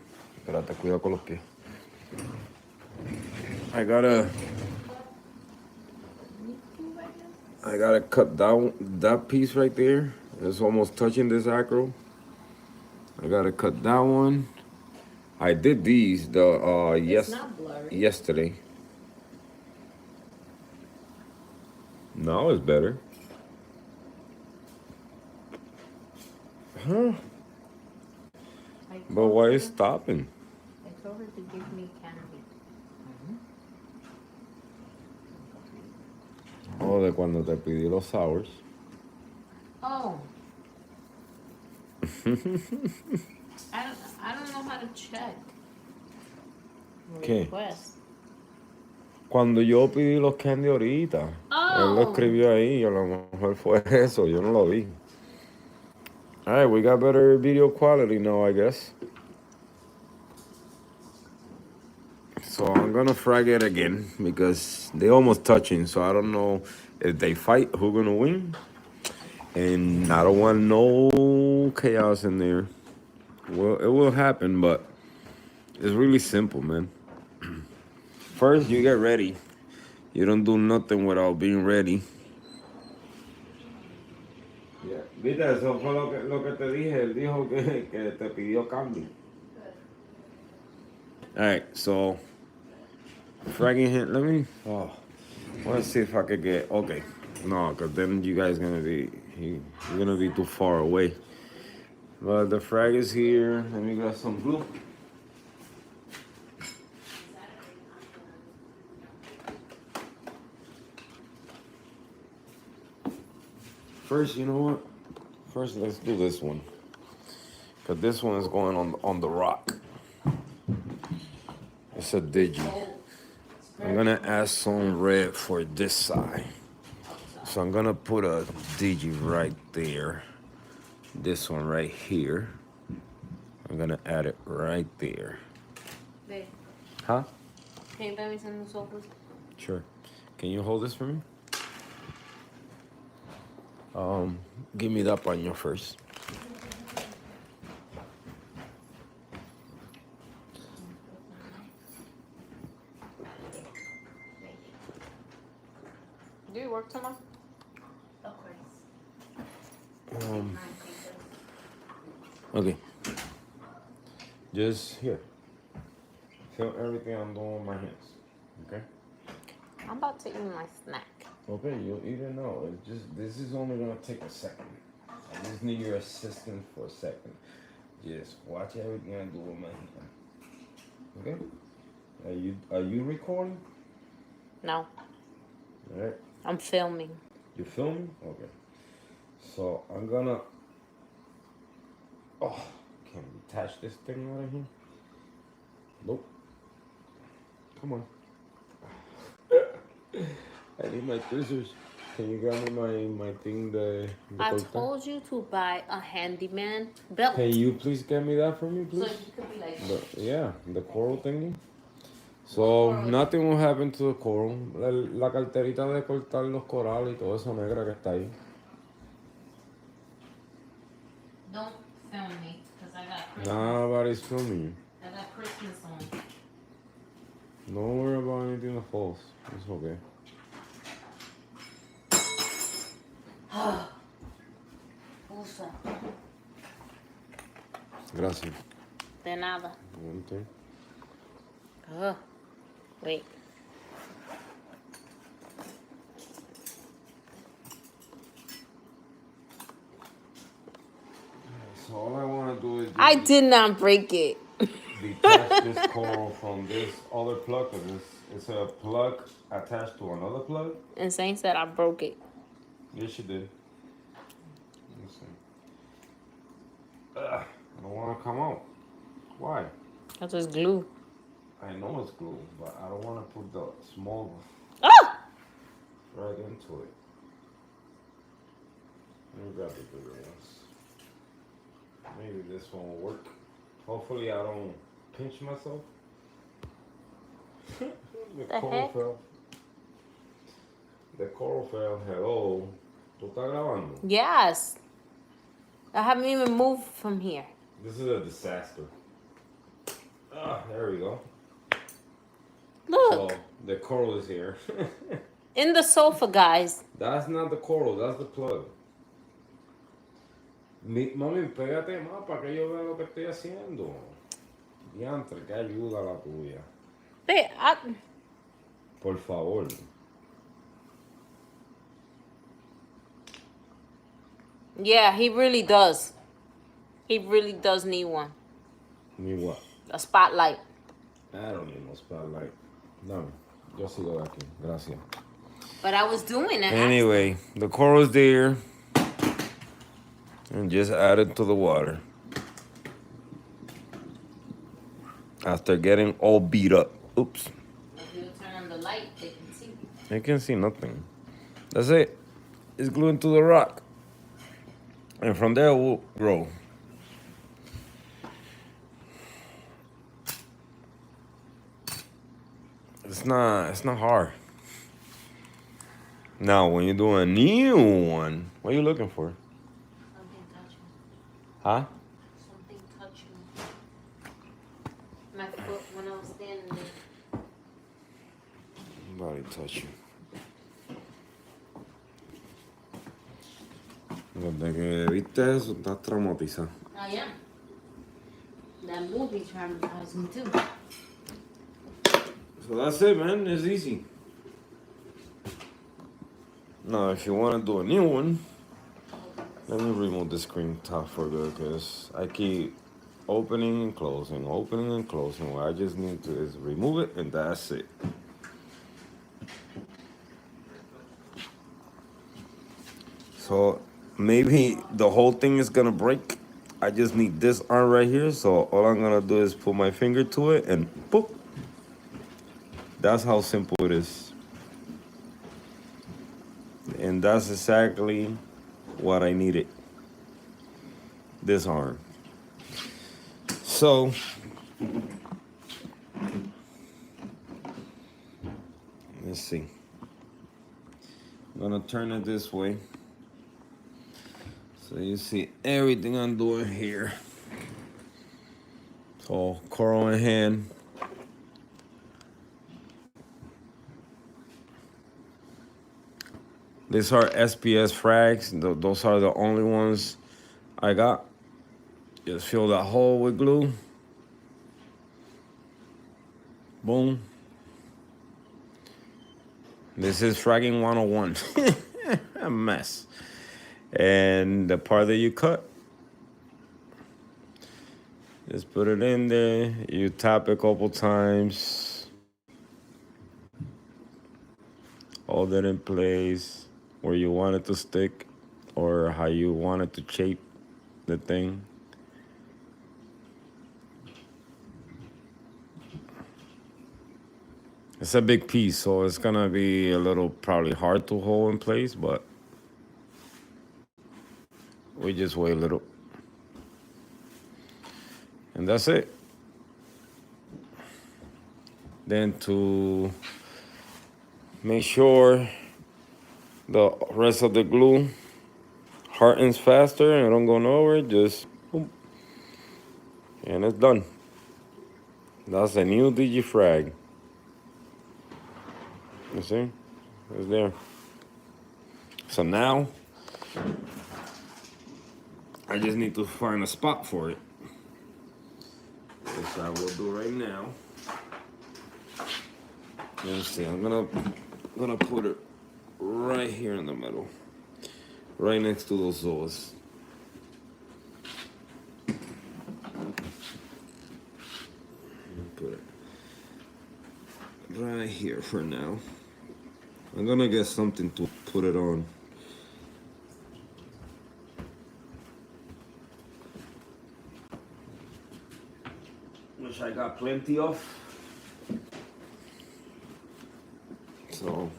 Espérate, cuidado con los pies. I gotta I gotta cut down that piece right there. It's almost touching this acro. I gotta cut that one. I did these It's not blurry. yesterday. Now it's better. Huh? I But told why her- is stopping? I told her to give me candy. Oh, de cuando te pedí los sours. Oh. I don't know how to check. ¿Qué? Request. Cuando yo pedí los candy ahorita, él lo Oh. escribió ahí, a lo mejor fue eso, yo no lo vi. Alright, we got better video quality now, I guess. So I'm gonna frag it again because they almost touching, so I don't know if they fight, who gonna win. And I don't want no chaos in there. Well, it will happen, but it's really simple, man. First, you get ready. You don't do nothing without being ready. Yeah. Viste, eso fue lo que te dije. Él dijo que te pidió cambio. Alright, so fragging him. Let me. Oh, let's see if I could get. Okay, no, because then you guys gonna be you're gonna be too far away. But the frag is here. Let me grab some glue. First, you know what? First, let's do this one. Because this one is going on the rock. It's a digi. I'm going to add some red for this side. So I'm going to put a digi right there. This one right here. I'm going to add it right there. Babe, Huh? can you buy me some sodas? Sure. Can you hold this for me? Give me that paño first. Do you work tomorrow? Of course. Okay. Just here. Feel everything I'm doing with my hands. Okay? I'm about to eat my snack. Okay, you'll eat it now. It's just this is only gonna take a second. I just need your assistance for a second. Just watch everything I do with my hand. Okay? Are you recording? No, Alright. I'm filming. You filming? Okay. So I'm gonna can we attach this thing out of here? Nope. Come on. I need my scissors. Can you grab me my thing, the I corta? told you to buy a handyman belt. Can you please get me that for me, So please? you could be like, The coral thingy. So nothing will happen to the coral. La carterita de cortar los corales y todo eso negra que está ahí. don't film me, because I got Christmas. Nobody's filming you. I got Christmas on. Don't worry about anything that falls. It's okay. Usa. Gracias. De nada. One thing. Wait. So all I want to do is I did not break it. detach this coral from this other plug, because it's a plug attached to another plug. And Saint said I broke it. Yes, you did. Let's see. I don't want to come out. Why? That's just glue. I know it's glue, but I don't want to put the small one Ah! right into it. Let me grab the bigger ones. Maybe this one will work. Hopefully I don't pinch myself. The coral heck? fell. The coral fell. Hello. ¿Tú estás grabando? Yes. I haven't even moved from here. This is a disaster. There we go. Look. So the coral is here. In the sofa, guys. That's not the coral, that's the plug. Mami, pégate más para que yo vea lo que estoy haciendo. Diantre, que ayuda la tuya. Babe, Por favor. yeah, he really does. He really does need one. Need what? A spotlight. I don't need no spotlight. No. Yo sigo aquí. Gracias. But I was doing it. Anyway, the coral's there. And just add it to the water. After getting all beat up. Oops. If you turn on the light, they can see. They can see nothing. That's it. It's glued to the rock. And from there, we'll grow. It's not hard. Now, when you do a new one, what are you looking for? Something touch me. Huh? Something touch me. My foot when I was standing there. Nobody touch you. Desde que viste eso, estás traumatizado. I am. That movie traumatized me too. So that's it, man. It's easy. Now, if you want to do a new one, let me remove the screen top for good, because I keep opening and closing. What I just need to is remove it, and that's it. So maybe the whole thing is gonna break. I just need this arm right here, so all I'm gonna do is put my finger to it and boop. That's how simple it is. And that's exactly what I needed. This arm. So let's see. I'm gonna turn it this way. So you see everything I'm doing here. So coral in hand. These are SPS frags. Those are the only ones I got. Just fill that hole with glue. Boom. This is fragging 101. A mess. And the part that you cut, just put it in there. You tap it a couple times. Hold it in place where you want it to stick or how you want it to shape the thing. It's a big piece, so it's gonna be a little probably hard to hold in place, but we just wait a little. And that's it. Then to make sure the rest of the glue hardens faster and don't go nowhere, just boom. And it's done. That's a new Digifrag. You see? It's there. So now I just need to find a spot for it, which I will do right now. Let's see, I'm gonna put it right here in the middle, right next to those zoas. Put it right here for now. I'm gonna get something to put it on. Which I got plenty of. So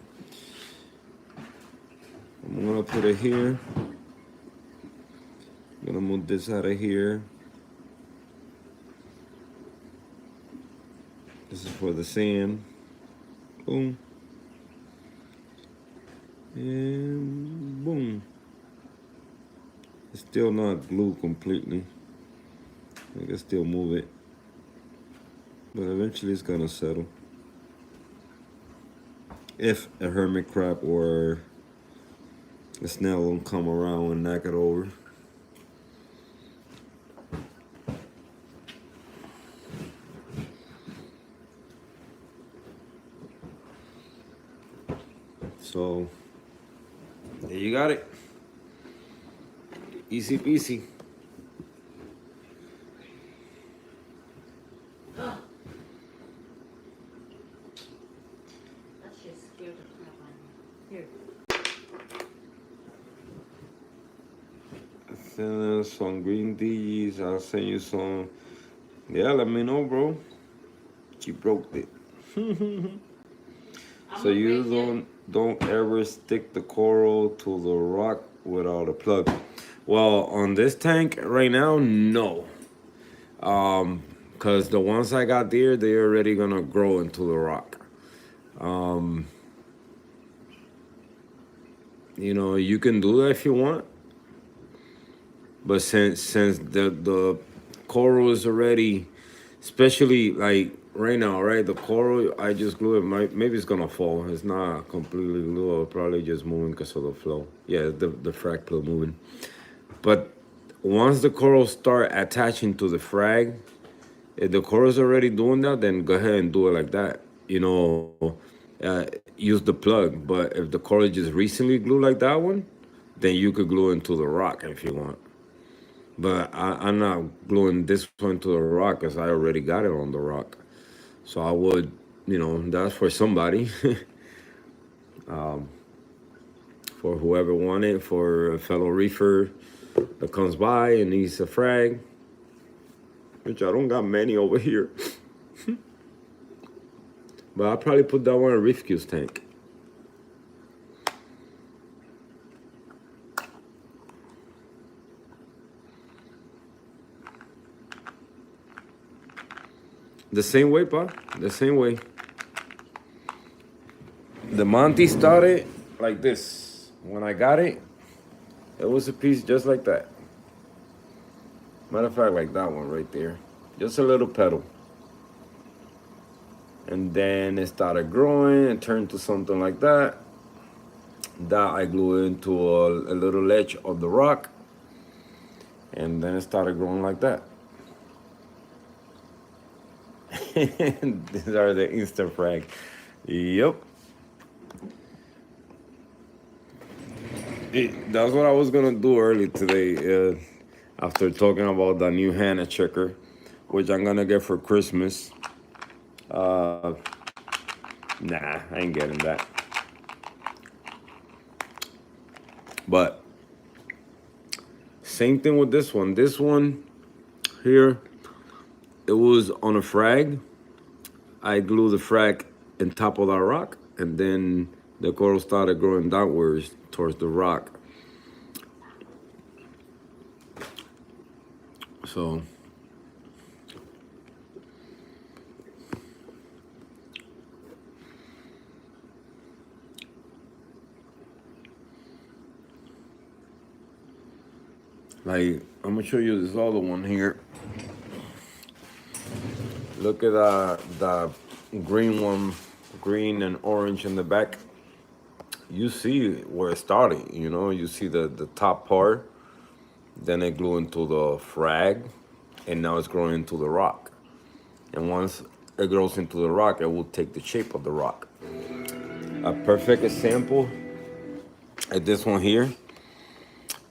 I'm gonna put it here. I'm gonna move this out of here. This is for the sand. Boom. And boom. It's still not glued completely. I can still move it. But eventually it's gonna settle. If a hermit crab or a snail will come around and knock it over. So there you got it. Easy peasy. send us some green D's. I'll send you some. Yeah, let me know, bro. She broke it. I'm So gonna you break it. don't ever stick the coral to the rock without a plug. Well, on this tank right now, no. Cause the ones I got there, they're already gonna grow into the rock. You know, you can do that if you want, but since the coral is already, especially like right now, right? The coral I just glue it. Maybe it's gonna fall. It's not completely glue. It'll probably just moving because of the flow. Yeah, the frag plug moving. But once the corals start attaching to the frag, if the coral's already doing that, then go ahead and do it like that. You know, use the plug. But if the coral just recently glued like that one, then you could glue into the rock if you want. But I'm not gluing this one to the rock because I already got it on the rock. So I would, you know, that's for somebody, for whoever wanted, for a fellow reefer that comes by and needs a frag, which I don't got many over here. But I'll probably put that one in Reef Q's tank. The same way, pa. The same way. The Monty started like this. When I got it, it was a piece just like that. Matter of fact, like that one right there. Just a little petal. And then it started growing and turned to something like that. That I glue into a little ledge of the rock. And then it started growing like that. These are the instant frag. Yep. That's what I was gonna do early today. After talking about the new Hanna checker, which I'm gonna get for Christmas. Uh, nah, I ain't getting that. But same thing with this one. This one here, it was on a frag. I glued the frag on top of that rock, and then the coral started growing downwards towards the rock. So like I'm gonna show you this other one here. Look at the green one, green and orange in the back. You see where it started, you know, you see the top part, then it grew into the frag, and now it's growing into the rock. And once it grows into the rock, it will take the shape of the rock. A perfect example is this one here.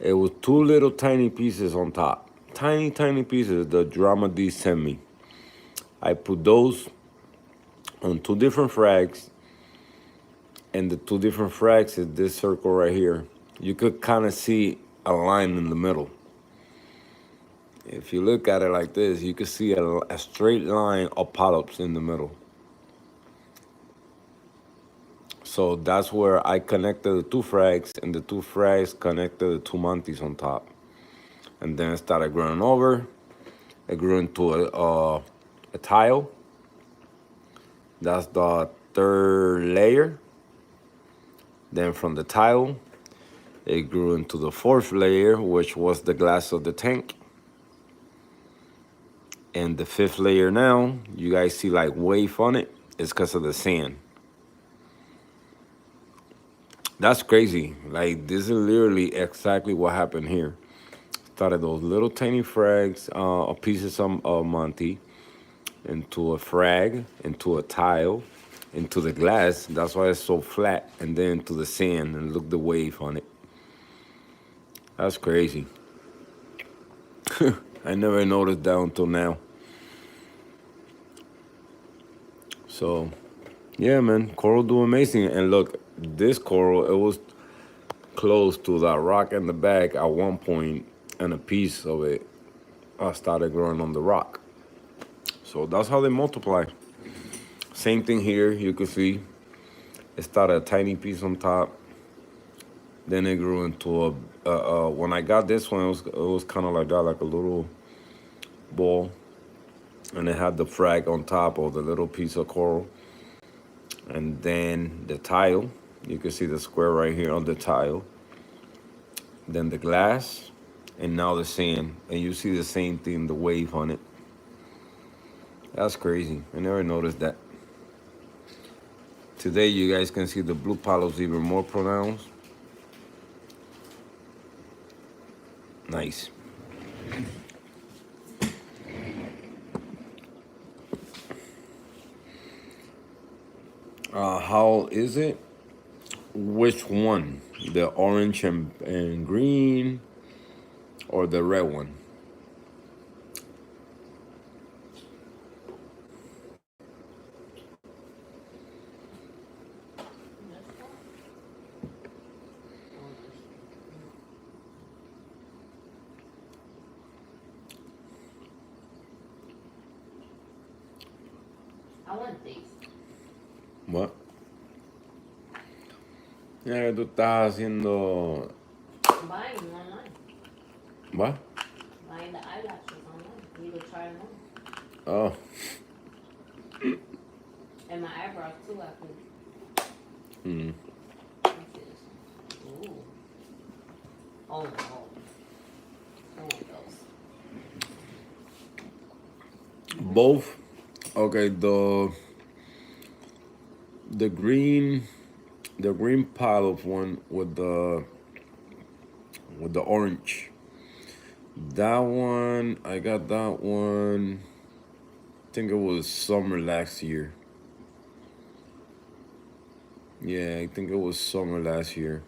It was two little tiny pieces on top. Tiny pieces, the Drama D sent me. I put those on two different frags, and the two different frags is this circle right here. You could kind of see a line in the middle. If you look at it like this, you can see a straight line of polyps in the middle. So that's where I connected the two frags, and the two frags connected the two mantis on top. And then it started growing over. It grew into a tile. That's the third layer. Then from the tile, it grew into the fourth layer, which was the glass of the tank. And the fifth layer now, you guys see like wave on it. It's because of the sand. That's crazy. Like, this is literally exactly what happened here. Started those little tiny frags, pieces of Monty, into a frag, into a tile, into the glass. That's why it's so flat. And then to the sand, and look the wave on it. That's crazy. I never noticed that until now. So, yeah, man, coral do amazing. And look, this coral, it was close to that rock in the back at one point, and a piece of it started growing on the rock. So that's how they multiply. Same thing here. You can see it started a tiny piece on top. Then it grew into a. When I got this one, it was kind of like that, like a little ball, and it had the frag on top of the little piece of coral, and then the tile. You can see the square right here on the tile. Then the glass, and now the sand, and you see the same thing, the wave on it. That's crazy. I never noticed that. Today, you guys can see the blue palos even more pronounced. Nice. How is it? Which one? The orange and green or the red one? I want these. What? Ya tú estás haciendo. Buying them online. What? Buying the eyelashes online. You can try them on. Oh. And my eyebrows too, I could. Hmm. Ooh. Oh no. I want those. Both. Okay. The green, the green pile of one with the orange. That one, I got that one. I think it was summer last year. Yeah, I think it was summer last year.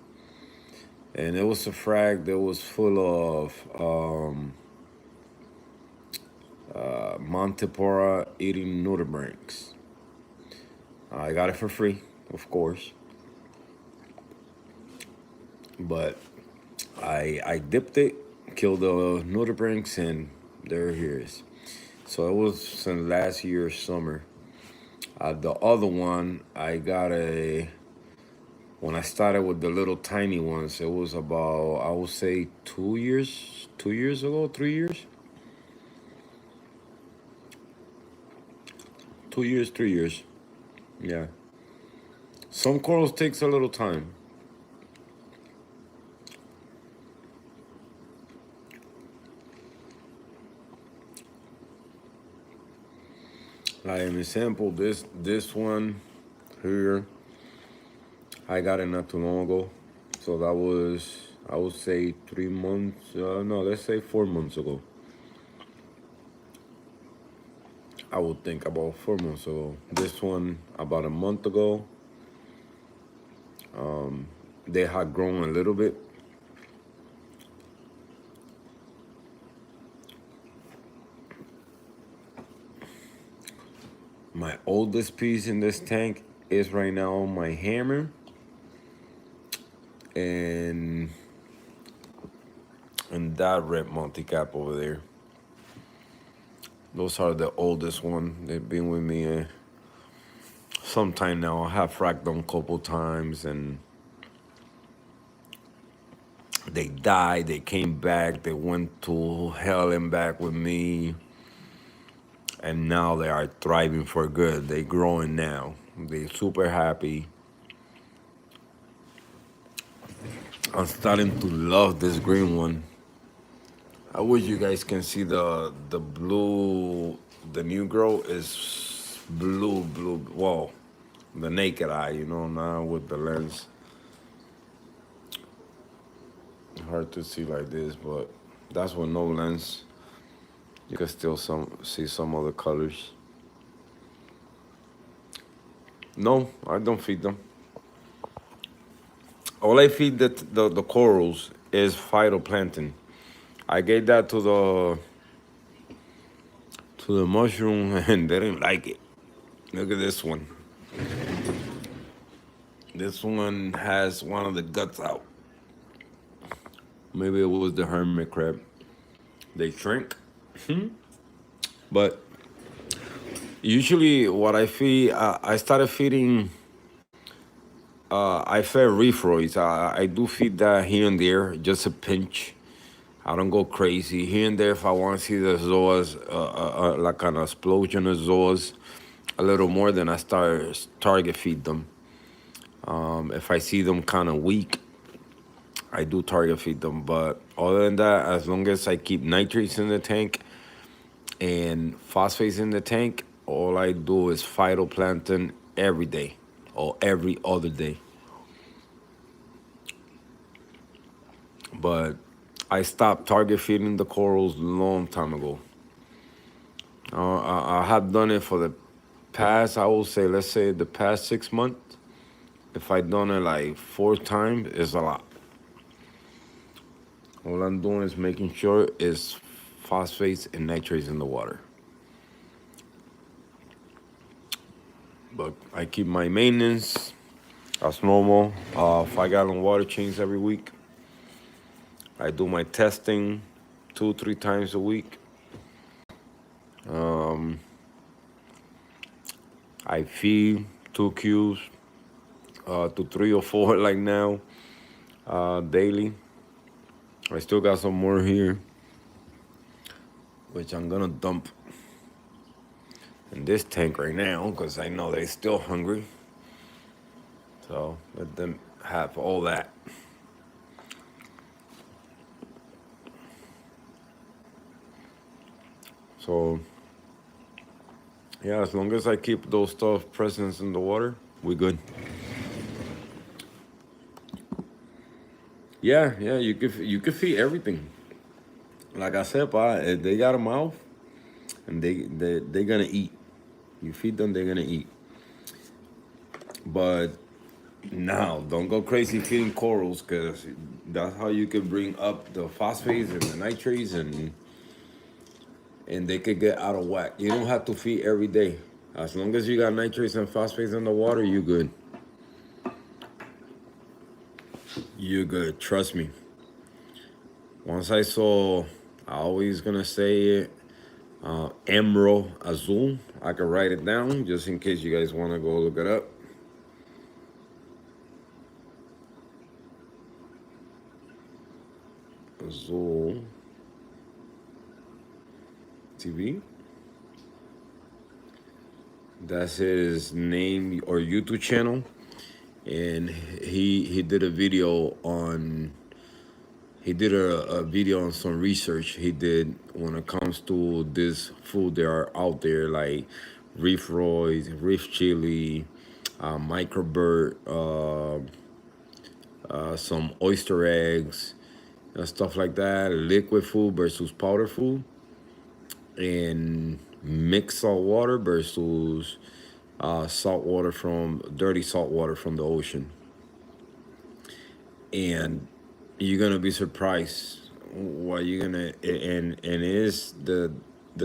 And it was a frag that was full of Montepora eating nudibranchs. I got it for free, of course. But I dipped it, killed the nudibranchs, and there he is. So it was since last year's summer. The other one, I got when I started with the little tiny ones, it was about, I would say 2 years ago, 3 years. 2 years, 3 years. Yeah. Some corals takes a little time. Like an example, this one here, I got it not too long ago. So that was, I would say 3 months. No, let's say 4 months ago. I would think about 4 months ago. This one about a month ago. They had grown a little bit. My oldest piece in this tank is right now my hammer and that red multi-cap over there. Those are the oldest one. They've been with me some time now. I have fracked them a couple times and they died. They came back. They went to hell and back with me. And now they are thriving for good. They growing now. They super happy. I'm starting to love this green one. I wish you guys can see the blue. The new grow is blue. Well, the naked eye, now with the lens. Hard to see like this, but that's with no lens. You can still see some other colors. No, I don't feed them. All I feed the corals is phytoplankton. I gave that to the mushroom and they didn't like it. Look at this one. This one has one of the guts out. Maybe it was the hermit crab. they shrink. But usually, what I feed, I started feeding. I fed Refroids. I do feed that here and there, just a pinch. I don't go crazy here and there. If I want to see the zoas, like an explosion of zoas, a little more, then I start target feed them. If I see them kind of weak, I do target feed them. But other than that, as long as I keep nitrates in the tank and phosphates in the tank, all I do is phytoplankton every day or every other day. But I stopped target feeding the corals long time ago. I have done it for the past, I will say, let's say the past 6 months. If I done it like 4 times, it's a lot. All I'm doing is making sure it's phosphates and nitrates in the water. But I keep my maintenance as normal. 5 gallon water change every week. I do my testing 2, 3 times a week. I feed 2 cubes to 3 or 4 like now daily. I still got some more here, which I'm gonna dump in this tank right now because I know they're still hungry. So let them have all that. So yeah, as long as I keep those stuff present in the water, we good. Yeah, you could feed everything. Like I said, pa, if they got a mouth and they gonna eat. You feed them, they're gonna eat. But now, don't go crazy feeding corals because that's how you can bring up the phosphates and the nitrates and they could get out of whack. You don't have to feed every day. As long as you got nitrates and phosphates in the water, you good. You good. Trust me. Once I saw, I always gonna say it, Emerald Azul. I could write it down just in case you guys wanna go look it up. Azul TV. That's his name or YouTube channel, and he did a video on he did a video on some research he did when it comes to this food that are out there like reef roids, reef chili, microbird, some oyster eggs, stuff like that, liquid food versus powder food, and mixed salt water versus salt water from dirty salt water from the ocean. And you're gonna be surprised what you're gonna and it is the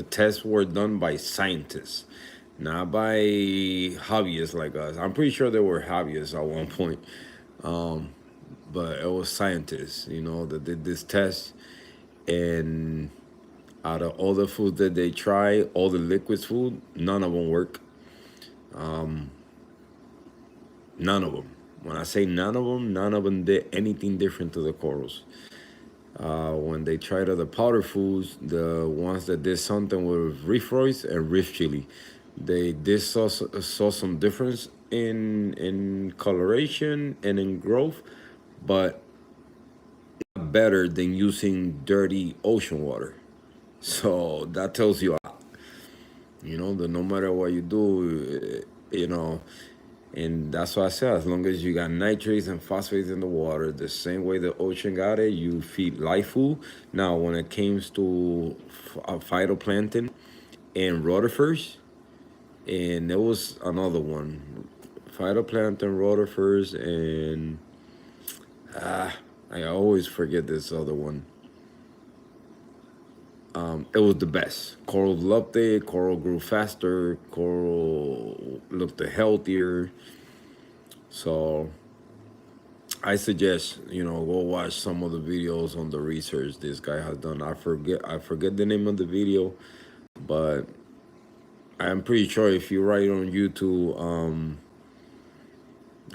tests were done by scientists, not by hobbyists like us. I'm pretty sure they were hobbyists at one point, but it was scientists, that did this test. And out of all the food that they try, all the liquids food, none of them work. None of them. When I say none of them did anything different to the corals. When they tried other powder foods, the ones that did something with reef roids and reef chili, they did saw some difference in coloration and in growth, but better than using dirty ocean water. So that tells you, that no matter what you do, and that's why I said, as long as you got nitrates and phosphates in the water, the same way the ocean got it, you feed life food. Now, when it comes to phytoplankton and rotifers, and there was another one, phytoplankton, rotifers, and I always forget this other one. It was the best. Coral loved it. Coral grew faster. Coral looked healthier. So I suggest go watch some of the videos on the research this guy has done. I forget the name of the video, but I'm pretty sure if you write on YouTube,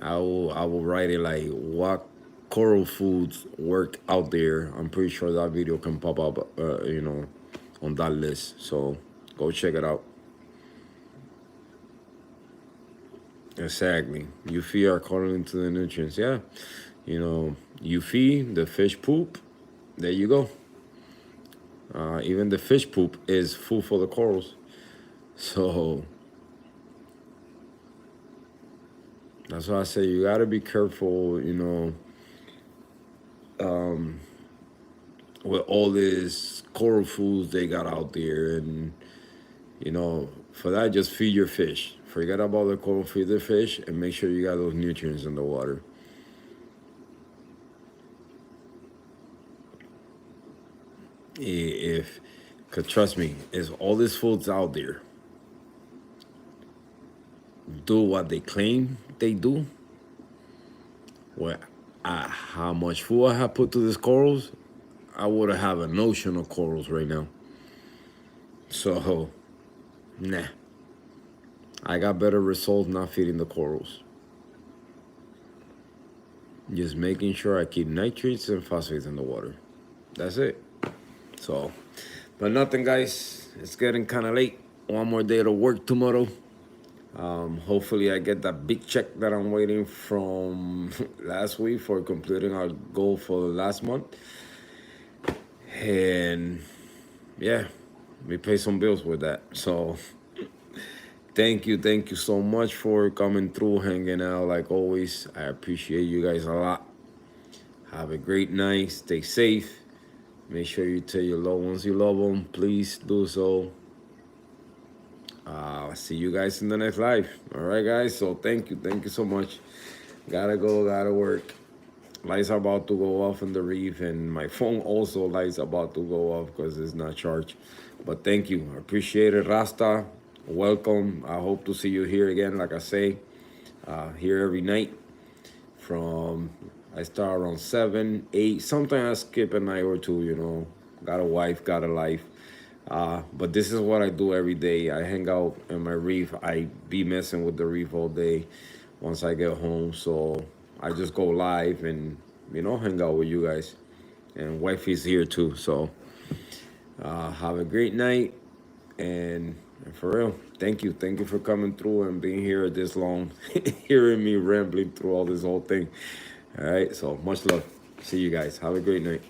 I will write it like what coral foods work out there. I'm pretty sure that video can pop up, on that list. So go check it out. Exactly. You feed are calling to the nutrients. Yeah. You feed the fish poop. There you go. Even the fish poop is food for the corals. So that's why I say you gotta be careful, with all these coral foods they got out there. And, for that, just feed your fish. Forget about the coral, feed the fish, and make sure you got those nutrients in the water. If, because trust me, is all these foods out there do what they claim they do, well, how much food I have put to these corals, I would have an ocean of corals right now. So, nah. I got better results not feeding the corals. Just making sure I keep nitrates and phosphates in the water. That's it. So, but nothing, guys. It's getting kind of late. One more day to work tomorrow. Hopefully, I get that big check that I'm waiting from last week for completing our goal for last month. And yeah, we pay some bills with that. So, thank you so much for coming through, hanging out like always. I appreciate you guys a lot. Have a great night. Stay safe. Make sure you tell your loved ones you love them. Please do so. See you guys in the next live. All right, guys. So thank you so much. Gotta go, gotta work. Lights are about to go off in the reef, and my phone also lights about to go off because it's not charged. But thank you. I appreciate it, Rasta. Welcome. I hope to see you here again. Like I say, here every night. From I start around 7, 8. Sometimes I skip a night or two. Got a wife, got a life. But this is what I do every day. I hang out in my reef. I be messing with the reef all day once I get home. So I just go live and, hang out with you guys. And wifey's here too. So have a great night. And for real, thank you. Thank you for coming through and being here this long, hearing me rambling through all this whole thing. All right. So much love. See you guys. Have a great night.